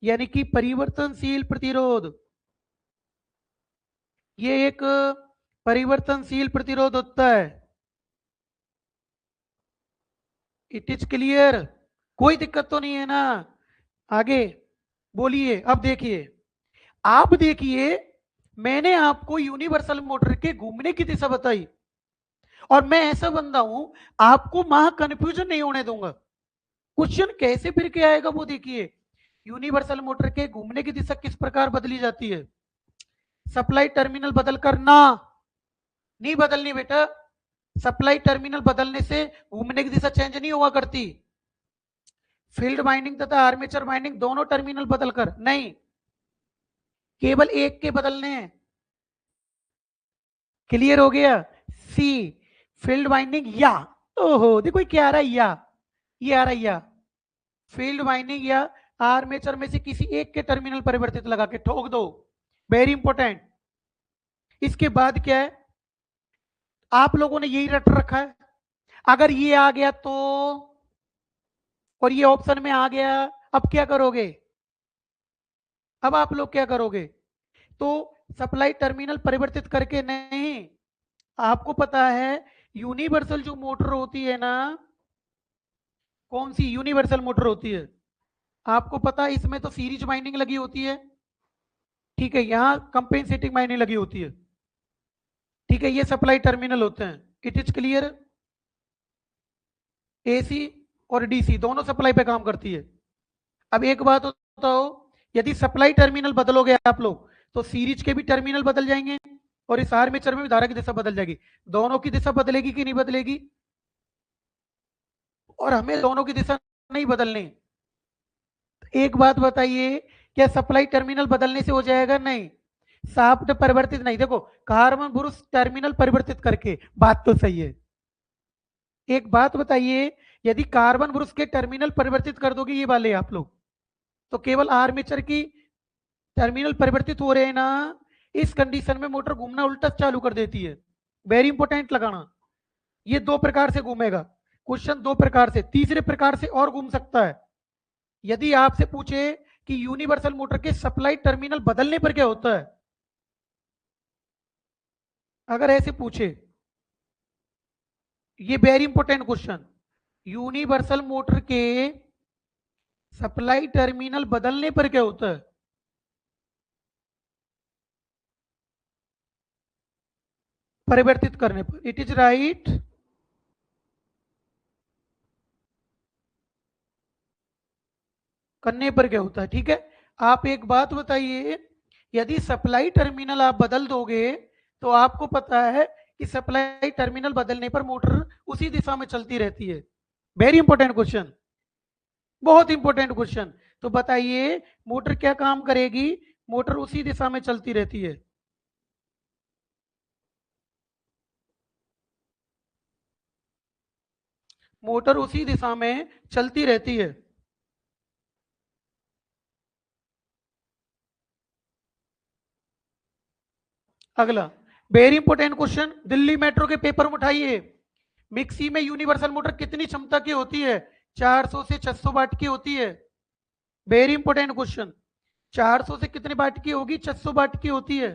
यानी कि परिवर्तनशील प्रतिरोध। ये एक परिवर्तनशील प्रतिरोध होता है। It is clear? कोई दिक्कत तो नहीं है ना? आगे बोलिए। अब देखिए, आप देखिए, मैंने आपको यूनिवर्सल मोटर के घूमने की दिशा बताई और मैं ऐसा बंदा हूं, आपको वहां कंफ्यूजन नहीं होने दूंगा। क्वेश्चन कैसे फिर के आएगा वो देखिए। यूनिवर्सल मोटर के घूमने की दिशा किस प्रकार बदली जाती है? सप्लाई टर्मिनल बदल कर ना, नहीं बदलनी बेटा। सप्लाई टर्मिनल बदलने से घूमने की दिशा चेंज नहीं हुआ करती। फील्ड वाइंडिंग तथा आर्मेचर वाइंडिंग दोनों टर्मिनल बदलकर नहीं, केवल एक के बदलने हैं। क्लियर हो गया? सी, फील्ड वाइंडिंग या, ओहो देखो क्या आ रहा है, या ये आ रहा है या। फील्ड वाइंडिंग या आर्मेचर में से किसी एक के टर्मिनल परिवर्तित लगा के ठोक दो। Very important. इसके बाद क्या है? आप लोगों ने यही रट रखा है। अगर ये आ गया तो, और ये ऑप्शन में आ गया, अब क्या करोगे? अब आप लोग क्या करोगे? तो सप्लाई टर्मिनल परिवर्तित करके नहीं, आपको पता है यूनिवर्सल जो मोटर होती है ना, कौन सी यूनिवर्सल मोटर होती है? आपको पता है इसमें तो सीरीज वाइंडिंग लगी होती है, ठीक है, यहां कंपेंसेटिंग वाइंडिंग लगी होती है, ठीक है, ये सप्लाई टर्मिनल होते हैं। It is clear? एसी और डीसी दोनों सप्लाई पे काम करती है। अब एक बात बताओ, यदि सप्लाई टर्मिनल बदलोगे आप लोग तो सीरीज के भी टर्मिनल बदल जाएंगे और इस आर्मेचर में भी धारा की दिशा बदल जाएगी। दोनों की दिशा बदलेगी कि नहीं बदलेगी? और हमें दोनों की दिशा नहीं बदलनी। एक बात बताइए, क्या सप्लाई टर्मिनल बदलने से हो जाएगा? नहीं। शाफ्ट परिवर्तित नहीं, देखो कार्बन ब्रुश टर्मिनल परिवर्तित करके, बात तो सही है। एक बात बताइए, यदि कार्बन ब्रुश के टर्मिनल परिवर्तित कर दोगे ये वाले आप लोग, तो केवल आर्मेचर की टर्मिनल परिवर्तित हो रहे हैं ना, इस कंडीशन में मोटर घूमना उल्टा चालू कर देती है। वेरी इंपॉर्टेंट लगाना। ये दो प्रकार से घूमेगा। क्वेश्चन दो प्रकार से, तीसरे प्रकार से और घूम सकता है। यदि आपसे पूछे कि यूनिवर्सल मोटर के सप्लाई टर्मिनल बदलने पर क्या होता है, अगर ऐसे पूछे, ये very important question, universal motor के सप्लाई टर्मिनल बदलने पर क्या होता है? परिवर्तित करने पर। It is right. करने पर क्या होता है, ठीक है। आप एक बात बताइए, यदि सप्लाई टर्मिनल आप बदल दोगे तो आपको पता है कि सप्लाई टर्मिनल बदलने पर मोटर उसी दिशा में चलती रहती है। वेरी इंपॉर्टेंट क्वेश्चन, बहुत इंपॉर्टेंट क्वेश्चन। तो बताइए मोटर क्या काम करेगी? मोटर उसी दिशा में चलती रहती है। मोटर उसी दिशा में चलती रहती है। अगला very important question, Delhi metro के पेपर में उठाइए। मिक्सी में यूनिवर्सल मोटर कितनी क्षमता की होती है? 400 से 600 वाट की होती है। Very important question. 400 से कितने वाट की होगी? 600 वाट की होती है।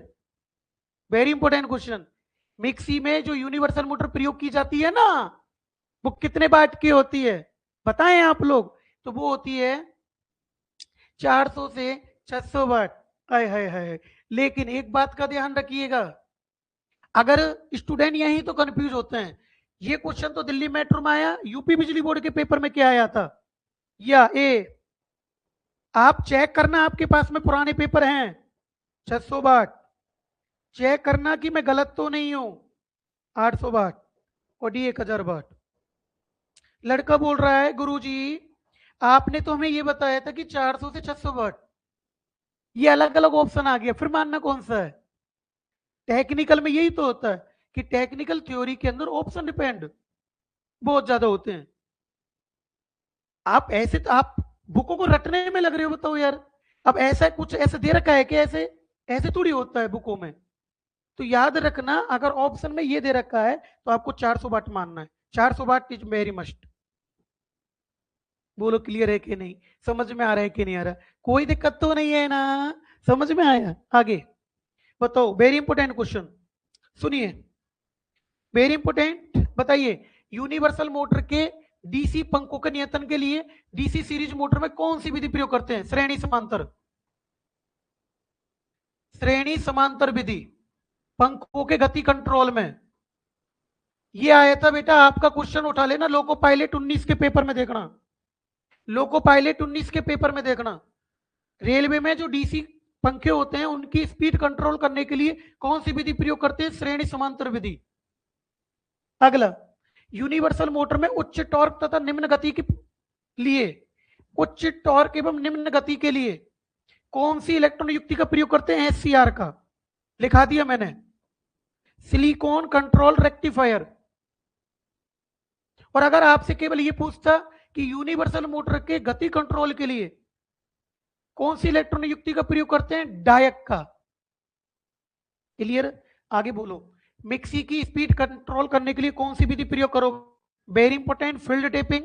Very important question. मिक्सी में जो यूनिवर्सल मोटर प्रयोग की जाती है ना, वो कितने वाट की होती है? बताएं आप लोग। तो वो होती है 400 से 600 वाट। हाय हाय हाय। लेकिन एक बात का ध्यान रखिएगा, अगर स्टूडेंट यहीं तो कंफ्यूज होते हैं, ये क्वेश्चन तो दिल्ली मेट्रो में आया, यूपी बिजली बोर्ड के पेपर में क्या आया था, या ए, आप चेक करना आपके पास में पुराने पेपर हैं। 600 वाट चेक करना कि मैं गलत तो नहीं हूं। 800 वाट और डी 1000 वाट। लड़का बोल रहा है गुरुजी आपने तो हमें ये बताया था कि 400 से 600 वाट, ये अलग अलग ऑप्शन आ गया, फिर मानना कौन सा है। टेक्निकल में यही तो होता है कि टेक्निकल थ्योरी के अंदर ऑप्शन डिपेंड बहुत ज्यादा होते हैं। आप ऐसे तो आप बुकों को रटने में लग रहे हो, बताओ यार। अब ऐसा कुछ ऐसे दे रखा है कि ऐसे ऐसे थोड़ी होता है बुकों में। तो याद रखना अगर ऑप्शन में ये दे रखा है तो आपको 400 वाट मानना है। 400 वाट इज वेरी मस्ट। बोलो क्लियर है कि नहीं, समझ में आ रहा है कि नहीं आ रहा, कोई दिक्कत तो नहीं है ना, समझ में आया। आगे बताओ, वेरी इंपोर्टेंट क्वेश्चन सुनिए, वेरी इंपोर्टेंट। बताइए यूनिवर्सल मोटर के डीसी पंखों के नियंत्रण के लिए डीसी सीरीज मोटर में कौन सी विधि प्रयोग करते हैं। श्रेणी समांतर, श्रेणी समांतर विधि पंखों के गति कंट्रोल में। ये आया था बेटा, आपका क्वेश्चन उठा लेना लोको पायलट 19 के पेपर में देखना, लोको पायलट 19 के पेपर में देखना। रेलवे में जो डीसी पंखे होते हैं उनकी स्पीड कंट्रोल करने के लिए कौन सी विधि प्रयोग करते हैं, श्रेणी समांतर विधि। अगला, यूनिवर्सल मोटर में उच्च टॉर्क तथा निम्न गति के लिए, उच्च टॉर्क एवं निम्न गति के लिए कौन सी इलेक्ट्रॉन युक्ति का प्रयोग करते हैं, एससीआर का। लिखा दिया मैंने, सिलिकॉन कंट्रोल रेक्टिफायर। और अगर आपसे केवल ये पूछता कि यूनिवर्सल मोटर के गति कंट्रोल के लिए कौन सी इलेक्ट्रॉन युक्ति का प्रयोग करते हैं, डायक का। क्लियर, आगे बोलो। मिक्सी की स्पीड कंट्रोल करने के लिए कौन सी विधि प्रयोग करो, वेरी इंपोर्टेंट, फील्ड टेपिंग।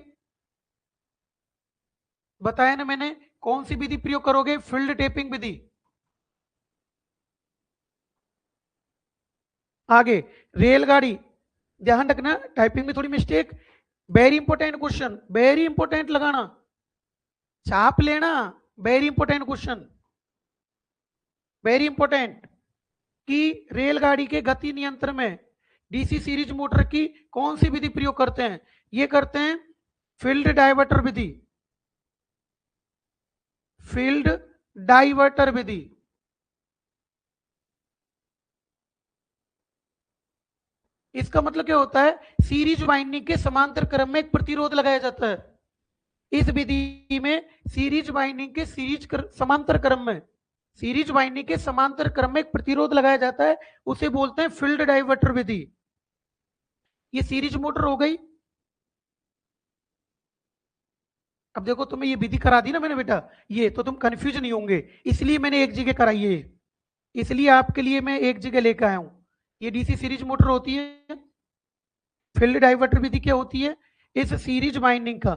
बताया ना मैंने, कौन सी विधि प्रयोग करोगे, फील्ड टेपिंग विधि। आगे रेलगाड़ी, ध्यान रखना टाइपिंग में थोड़ी mistake, very important question, very important लगाना, छाप लेना, very important question, very important. कि रेलगाड़ी के गति नियंत्रण में डीसी सीरीज मोटर की कौन सी विधि प्रयोग करते हैं, ये करते हैं फील्ड डाइवर्टर विधि, फील्ड डाइवर्टर विधि। इसका मतलब क्या होता है, सीरीज वाइंडिंग के समांतर क्रम में एक प्रतिरोध लगाया जाता है। इस विधि में सीरीज वाइंडिंग के समांतर क्रम में, सीरीज वाइंडिंग के समांतर क्रम में एक प्रतिरोध लगाया जाता है, उसे बोलते हैं फील्ड डाइवर्टर विधि। ये सीरीज मोटर हो गई। अब देखो तुम्हें ये विधि करा दी ना मैंने बेटा, ये तो तुम कंफ्यूज नहीं होंगे, इसलिए मैंने एक जगह कराई है, इसलिए आपके लिए मैं एक जगह लेकर आया हूं। ये डीसी सीरीज मोटर होती है, फील्ड डाइवर्टर विधि क्या होती है, इस सीरीज वाइंडिंग का,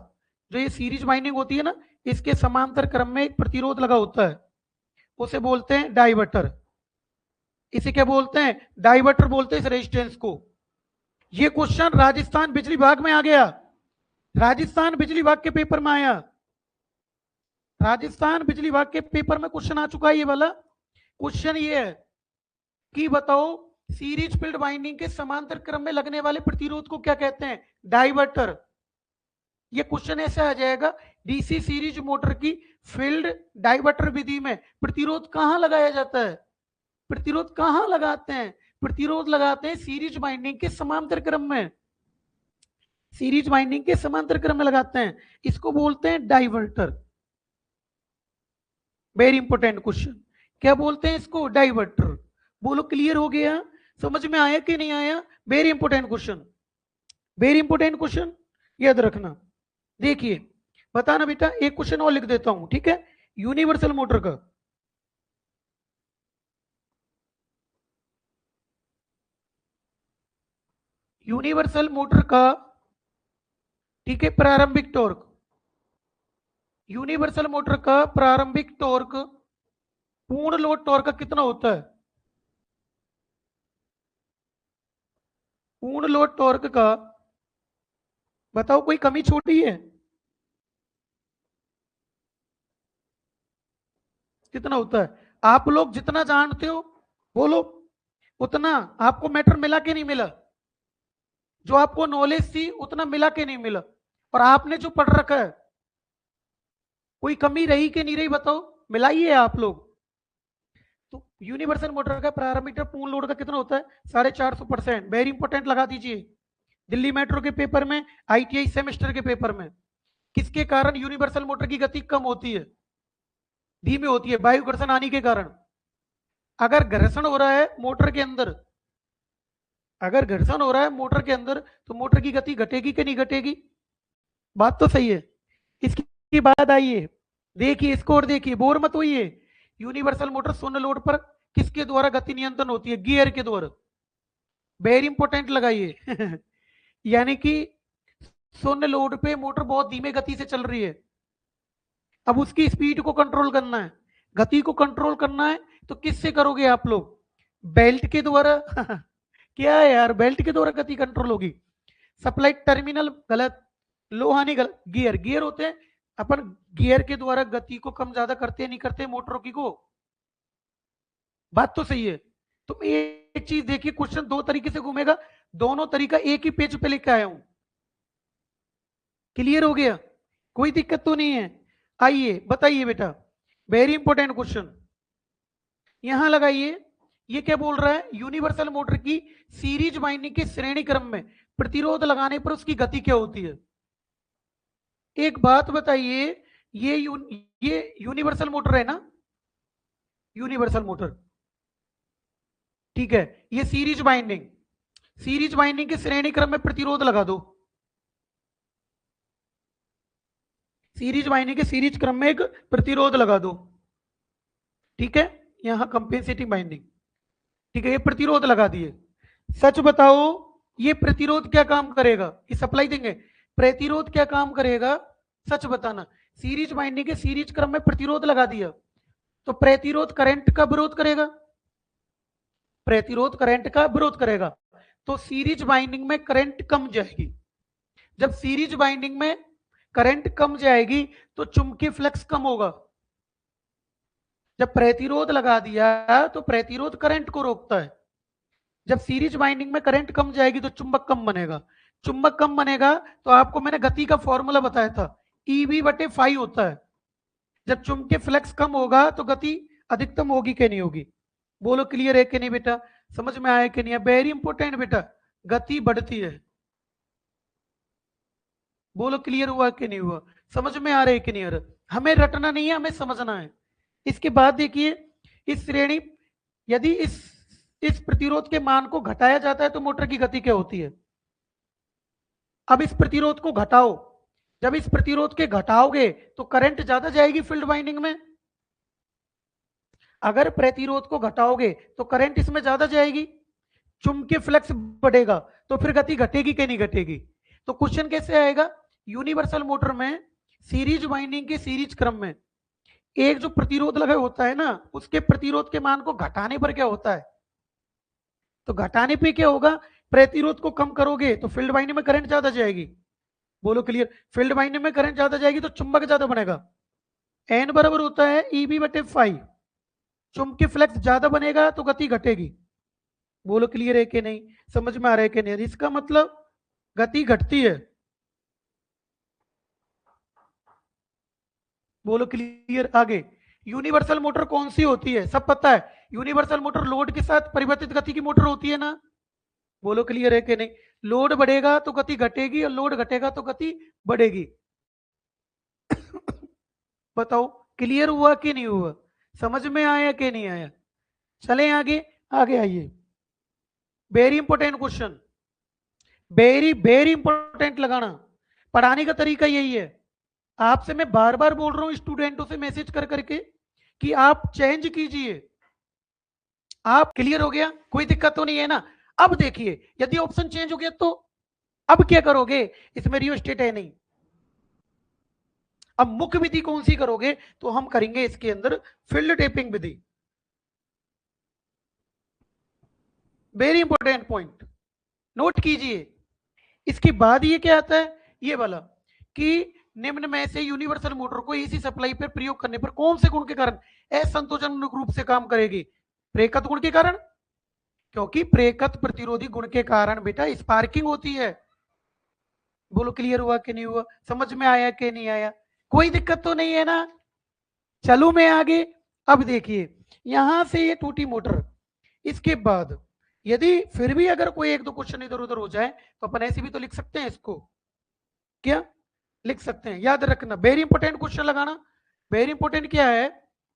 जो ये सीरीज वाइंडिंग होती है ना, इसके समांतर क्रम में एक प्रतिरोध लगा होता है, उसे बोलते हैं डाइवर्टर। इसे क्या बोलते हैं, डाइवर्टर बोलते हैं इस रेजिस्टेंस को। ये क्वेश्चन राजस्थान बिजली विभाग में आ गया, राजस्थान बिजली विभाग के पेपर में आया, राजस्थान बिजली विभाग के पेपर में क्वेश्चन आ चुका है। ये वाला क्वेश्चन ये है कि बताओ सीरीज फील्ड वाइंडिंग के समांतर क्रम में लगने वाले प्रतिरोध को क्या कहते हैं, डाइवर्टर। ये क्वेश्चन ऐसे आ जाएगा, डीसी सीरीज मोटर की फील्ड डाइवर्टर विधि में प्रतिरोध कहां लगाया जाता है, प्रतिरोध कहां लगाते हैं, प्रतिरोध लगाते हैं सीरीज वाइंडिंग के समांतर क्रम में, सीरीज वाइंडिंग के समांतर क्रम में लगाते हैं, इसको बोलते हैं डाइवर्टर। वेरी इंपोर्टेंट क्वेश्चन, क्या बोलते हैं इसको, डाइवर्टर। बोलो क्लियर हो गया, समझ में आया कि नहीं आया, very important question, very important question, याद रखना। देखिए बताना बेटा, एक क्वेश्चन और लिख देता हूं, ठीक है, यूनिवर्सल मोटर का। यूनिवर्सल मोटर का, ठीक है, प्रारंभिक टॉर्क, यूनिवर्सल मोटर का प्रारंभिक टॉर्क पूर्ण लोड टॉर्क का कितना होता है, पूर्ण लोड टॉर्क का बताओ, कोई कमी छोटी है, कितना होता है? आप लोग जितना जानते हो बोलो उतना आपको मैटर मिला कि नहीं मिला? जो आपको नॉलेज थी उतना मिला कि नहीं मिला? और आपने जो पढ़ रखा है कोई कमी रही कि नहीं रही बताओ, मिलाइए आप लोग। तो यूनिवर्सल मोटर का प्रारंभिक पूर्ण लोड का कितना होता है? 450%। वेरी इंपॉर्टेंट लगा दीजिए। दिल्ली मेट्रो के पेपर में, आईटीआई सेमेस्टर के पेपर में, किसके कारण यूनिवर्सल मोटर की गति कम होती है, धीमी होती है? वायु घर्षण आने के कारण। अगर घर्षण हो रहा है मोटर के अंदर, अगर घर्षण हो रहा है मोटर के अंदर, तो मोटर की गति घटेगी कि नहीं घटेगी? बात तो सही है। इसकी बात आइए, देखिए इसको और देखिए, बोर मत होइए। यूनिवर्सल मोटर शून्य लोड पर किसके द्वारा गति नियंत्रण होती है? गियर के द्वारा। वेरी इंपॉर्टेंट लगाइए। यानी कि शून्य लोड पे मोटर बहुत धीमे गति से चल रही है, अब उसकी स्पीड को कंट्रोल करना है, गति को कंट्रोल करना है, तो किससे करोगे आप लोग? बेल्ट के द्वारा। क्या है यार, बेल्ट के द्वारा गति कंट्रोल होगी। सप्लाई टर्मिनल गलत, लोहा नहीं गलत, गियर, गियर होते हैं। अपन गियर के द्वारा गति को कम ज्यादा करते नहीं करते मोटरों की को? बात तो सही है। तो एक चीज देखिए, क्वेश्चन दो तरीके से घूमेगा, दोनों तरीका एक ही पेज पे लेके आया हूं। क्लियर हो गया? कोई दिक्कत तो नहीं है? आइए बताइए बेटा, वेरी इंपॉर्टेंट क्वेश्चन यहां लगाइए। ये क्या बोल रहा है? यूनिवर्सल मोटर की सीरीज वाइंडिंग के श्रेणी क्रम में प्रतिरोध लगाने पर उसकी गति क्या होती है? एक बात बताइए, ये ये यूनिवर्सल मोटर है ना, यूनिवर्सल मोटर, ठीक है। ये सीरीज वाइंडिंग, सीरीज वाइंडिंग के श्रेणी क्रम में प्रतिरोध लगा दो। सीरीज वाइंडिंग के सीरीज क्रम में एक प्रतिरोध लगा दो, ठीक है। यहां कंपेंसेटिंग वाइंडिंग, ठीक है, ये प्रतिरोध लगा दिए। सच बताओ, ये प्रतिरोध क्या काम करेगा? ये सप्लाई देंगे, प्रतिरोध क्या काम करेगा? सच बताना। सीरीज वाइंडिंग के सीरीज क्रम में प्रतिरोध लगा दिया, तो प्रतिरोध करंट का विरोध करेगा, प्रतिरोध करंट का विरोध करेगा, तो सीरीज वाइंडिंग में करंट कम जाएगी। जब सीरीज वाइंडिंग में करंट कम जाएगी तो चुंबकीय फ्लक्स कम होगा। जब प्रतिरोध लगा दिया तो प्रतिरोध करंट को रोकता है। जब सीरीज वाइंडिंग में करंट कम जाएगी तो चुंबक कम बनेगा, चुंबक कम बनेगा तो आपको मैंने गति का फॉर्मूला बताया था, EV/φ होता है। जब चुंबकीय फ्लक्स कम होगा तो गति अधिकतम होगी कि नहीं होगी? बोलो क्लियर है कि नहीं बेटा? समझ में आया कि नहीं? वेरी इंपॉर्टेंट बेटा, गति बढ़ती है। बोलो क्लियर हुआ कि नहीं हुआ? समझ में आ रहा है कि नहीं आ रहा? हमें रटना नहीं है, हमें समझना है। इसके बाद देखिए, इस श्रेणी, यदि इस प्रतिरोध के मान को घटाया जाता है तो मोटर की गति क्या होती है? अब इस प्रतिरोध को घटाओ, जब इस प्रतिरोध के घटाओगे तो करंट ज्यादा जाएगी फील्ड वाइंडिंग में। अगर प्रतिरोध को घटाओगे तो करंट इसमें ज्यादा जाएगी, चुंबकीय फ्लक्स बढ़ेगा, तो फिर गति घटेगी कि नहीं घटेगी? तो क्वेश्चन कैसे आएगा? यूनिवर्सल मोटर में सीरीज वाइंडिंग के सीरीज क्रम में एक जो प्रतिरोध लगा होता है ना, उसके प्रतिरोध के मान को घटाने पर क्या होता है? तो घटाने पे क्या होगा? प्रतिरोध को कम करोगे तो फील्ड वाइंडिंग में करंट ज्यादा जाएगी। बोलो क्लियर? फील्ड वाइंडिंग में करंट ज्यादा जाएगी तो चुंबक ज्यादा बनेगा। एन बराबर होता है EB/φ। चुंबकीय फ्लक्स ज्यादा बनेगा तो गति घटेगी। बोलो क्लियर है कि नहीं? समझ में आ रहा है कि नहीं? इसका मतलब गति घटती है। बोलो क्लियर? आगे, यूनिवर्सल मोटर कौन सी होती है? सब पता है। यूनिवर्सल मोटर लोड के साथ परिवर्तित गति की मोटर होती है ना? बोलो क्लियर है कि नहीं? लोड बढ़ेगा तो गति घटेगी और लोड घटेगा तो गति बढ़ेगी। बताओ क्लियर हुआ कि नहीं हुआ? समझ में आया कि नहीं आया? चलें आगे, आगे आइए। Very important question, very very important लगाना। पढ़ाने का तरीका यही है। आपसे मैं बार बार बोल रहा हूं स्टूडेंटों से मैसेज कर करके कि आप चेंज कीजिए। आप क्लियर हो गया? कोई दिक्कत तो नहीं है ना? अब देखिए, यदि ऑप्शन चेंज हो गया तो अब क्या करोगे? इसमें रियोस्टेट है नहीं। अब मुख्य विधि कौन सी करोगे? तो हम करेंगे इसके अंदर फील्ड टेपिंग विधि। वेरी इंपॉर्टेंट पॉइंट, नोट कीजिए। इसके बाद ये क्या आता है? ये वाला कि निम्न में से यूनिवर्सल मोटर को एसी सप्लाई पर प्रयोग करने पर कौन से गुण के कारण असंतोषजनक रूप से काम करेगी। प्रेरकत्व गुण के कारण, क्योंकि प्रेरकत्व प्रतिरोधी गुण के कारण बेटा स्पार्किंग होती है। बोलो क्लियर हुआ कि नहीं हुआ, समझ में आया कि नहीं आया, कोई दिक्कत तो नहीं है ना। चलो मैं आगे। अब देखिए यहां से ये टूटी मोटर, इसके बाद यदि फिर भी अगर कोई एक दो क्वेश्चन इधर उधर हो जाए तो अपन ऐसे भी तो लिख सकते हैं इसको, क्या लिख सकते हैं, याद रखना वेरी इंपॉर्टेंट क्वेश्चन लगाना। वेरी इंपॉर्टेंट क्या है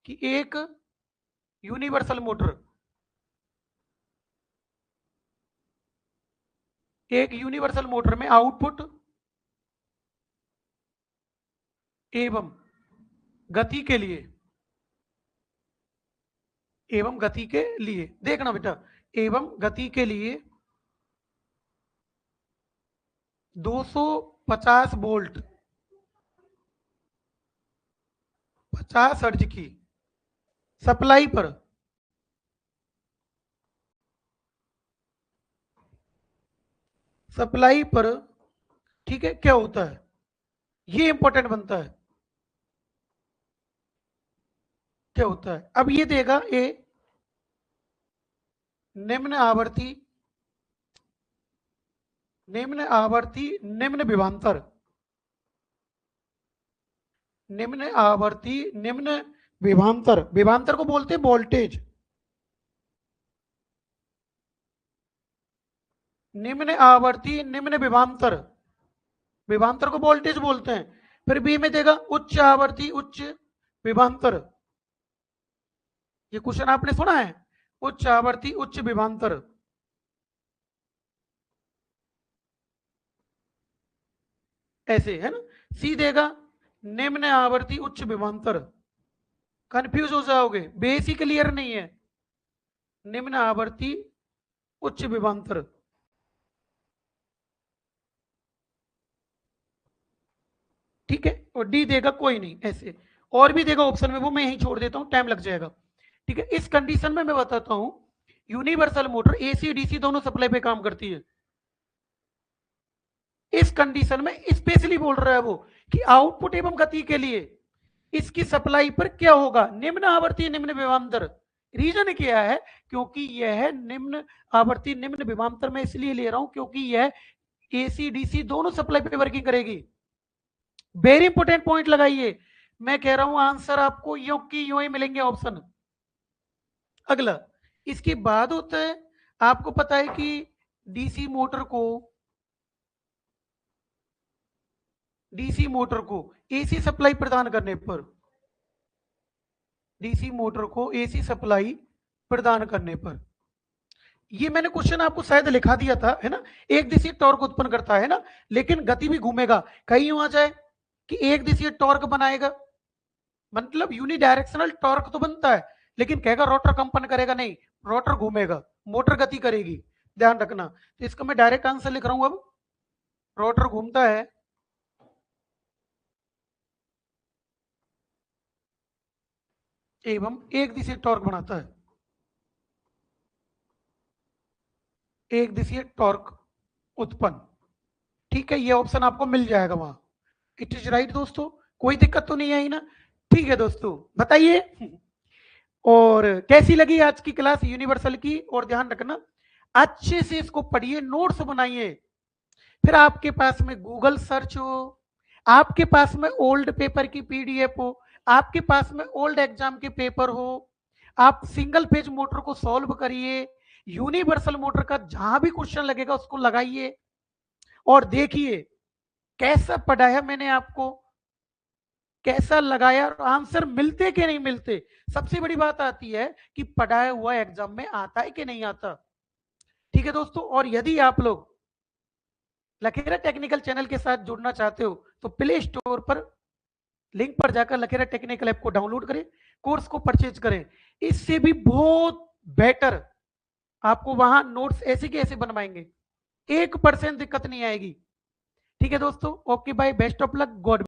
कि एक यूनिवर्सल मोटर, एक यूनिवर्सल मोटर में आउटपुट एवं गति के लिए, एवं गति के लिए देखना बेटा, एवं गति के लिए 250 वोल्ट 50 हर्ट्ज की सप्लाई पर ठीक है क्या होता है, ये इंपॉर्टेंट बनता है, क्या होता है। अब ये देगा ए निम्न आवर्ती निम्न विभवांतर, निम्न आवर्ती निम्न विभवांतर, विभवांतर को बोलते हैं वोल्टेज, निम्न आवर्ती निम्न विभवांतर, विभवांतर को वोल्टेज बोलते हैं। फिर बी में देगा उच्च आवर्ती उच्च विभवांतर, ये क्वेश्चन आपने सुना है, उच्च आवर्ती उच्च विभवांतर। ऐसे है ना। सी देगा निम्न आवर्ती उच्च विभवांतर, कंफ्यूज हो जाओगे, बेसिक क्लियर नहीं है, निम्न आवर्ती उच्च विभवांतर। ठीक है, और डी देगा कोई नहीं, ऐसे और भी देगा ऑप्शन में, वो मैं यहीं छोड़ देता हूं, टाइम लग जाएगा। ठीक है, इस कंडीशन में मैं बताता हूं, यूनिवर्सल मोटर एसी डीसी दोनों सप्लाई पे काम करती है। इस कंडीशन में स्पेशली बोल रहा है वो कि आउटपुट एवं गति के लिए इसकी सप्लाई पर क्या होगा, निम्न आवर्ती निम्न विभवांतर। रीजन क्या है, क्योंकि यह निम्न आवर्ती निम्न विभवांतर में इसलिए ले रहा हूं क्योंकि यह एसी डीसी दोनों सप्लाई पे वर्किंग करेगी। वेरी इंपॉर्टेंट पॉइंट लगाइए, मैं कह रहा हूं आंसर आपको यो की यो ही मिलेंगे ऑप्शन। अगला इसके बाद होता है, आपको पता है कि डीसी मोटर को एसी सप्लाई प्रदान करने पर, डीसी मोटर को एसी सप्लाई प्रदान करने पर, ये मैंने क्वेश्चन आपको शायद लिखा दिया था, है ना, एक दिशीय टॉर्क उत्पन्न करता है ना, लेकिन गति भी घूमेगा। कहीं यूं आ जाए कि एक दिशीय टॉर्क बनाएगा, मतलब यूनिडायरेक्शनल टॉर्क तो बनता है, लेकिन कहेगा रोटर कंपन करेगा, नहीं, रोटर घूमेगा, मोटर गति करेगी, ध्यान रखना। तो इसका मैं डायरेक्ट आंसर लिख रहा हूं, अब रोटर घूमता है एवं एक दिशीय टॉर्क बनाता है, एक दिशीय टॉर्क उत्पन्न। ठीक है, ये ऑप्शन आपको मिल जाएगा वहां। इट इज राइट दोस्तों, कोई दिक्कत तो नहीं आई ना। ठीक है दोस्तों, बताइए और कैसी लगी आज की क्लास यूनिवर्सल की, और ध्यान रखना अच्छे से इसको पढ़िए, नोट्स बनाइए। फिर आपके पास में गूगल सर्च हो, आपके पास में ओल्ड पेपर की पीडीएफ हो, आपके पास में ओल्ड एग्जाम के पेपर हो, आप सिंगल पेज मोटर को सॉल्व करिए, यूनिवर्सल मोटर का जहां भी क्वेश्चन लगेगा उसको लगाइए और देखिए कैसा पढ़ाया मैंने आपको, कैसा लगाया, और आंसर मिलते कि नहीं मिलते। सबसे बड़ी बात आती है कि पढ़ाया हुआ एग्जाम में आता है कि नहीं आता। ठीक है दोस्तों, और यदि आप लोग लखेरा टेक्निकल चैनल के साथ जुड़ना चाहते हो तो प्ले स्टोर पर लिंक पर जाकर लखेरा टेक्निकल ऐप को डाउनलोड करें, कोर्स को परचेज करें। इससे भी बहुत बेटर आपको वहां नोट्स ऐसे के ऐसे बनवाएंगे, 1% दिक्कत नहीं आएगी। ठीक है दोस्तों, okay bye, best of luck, God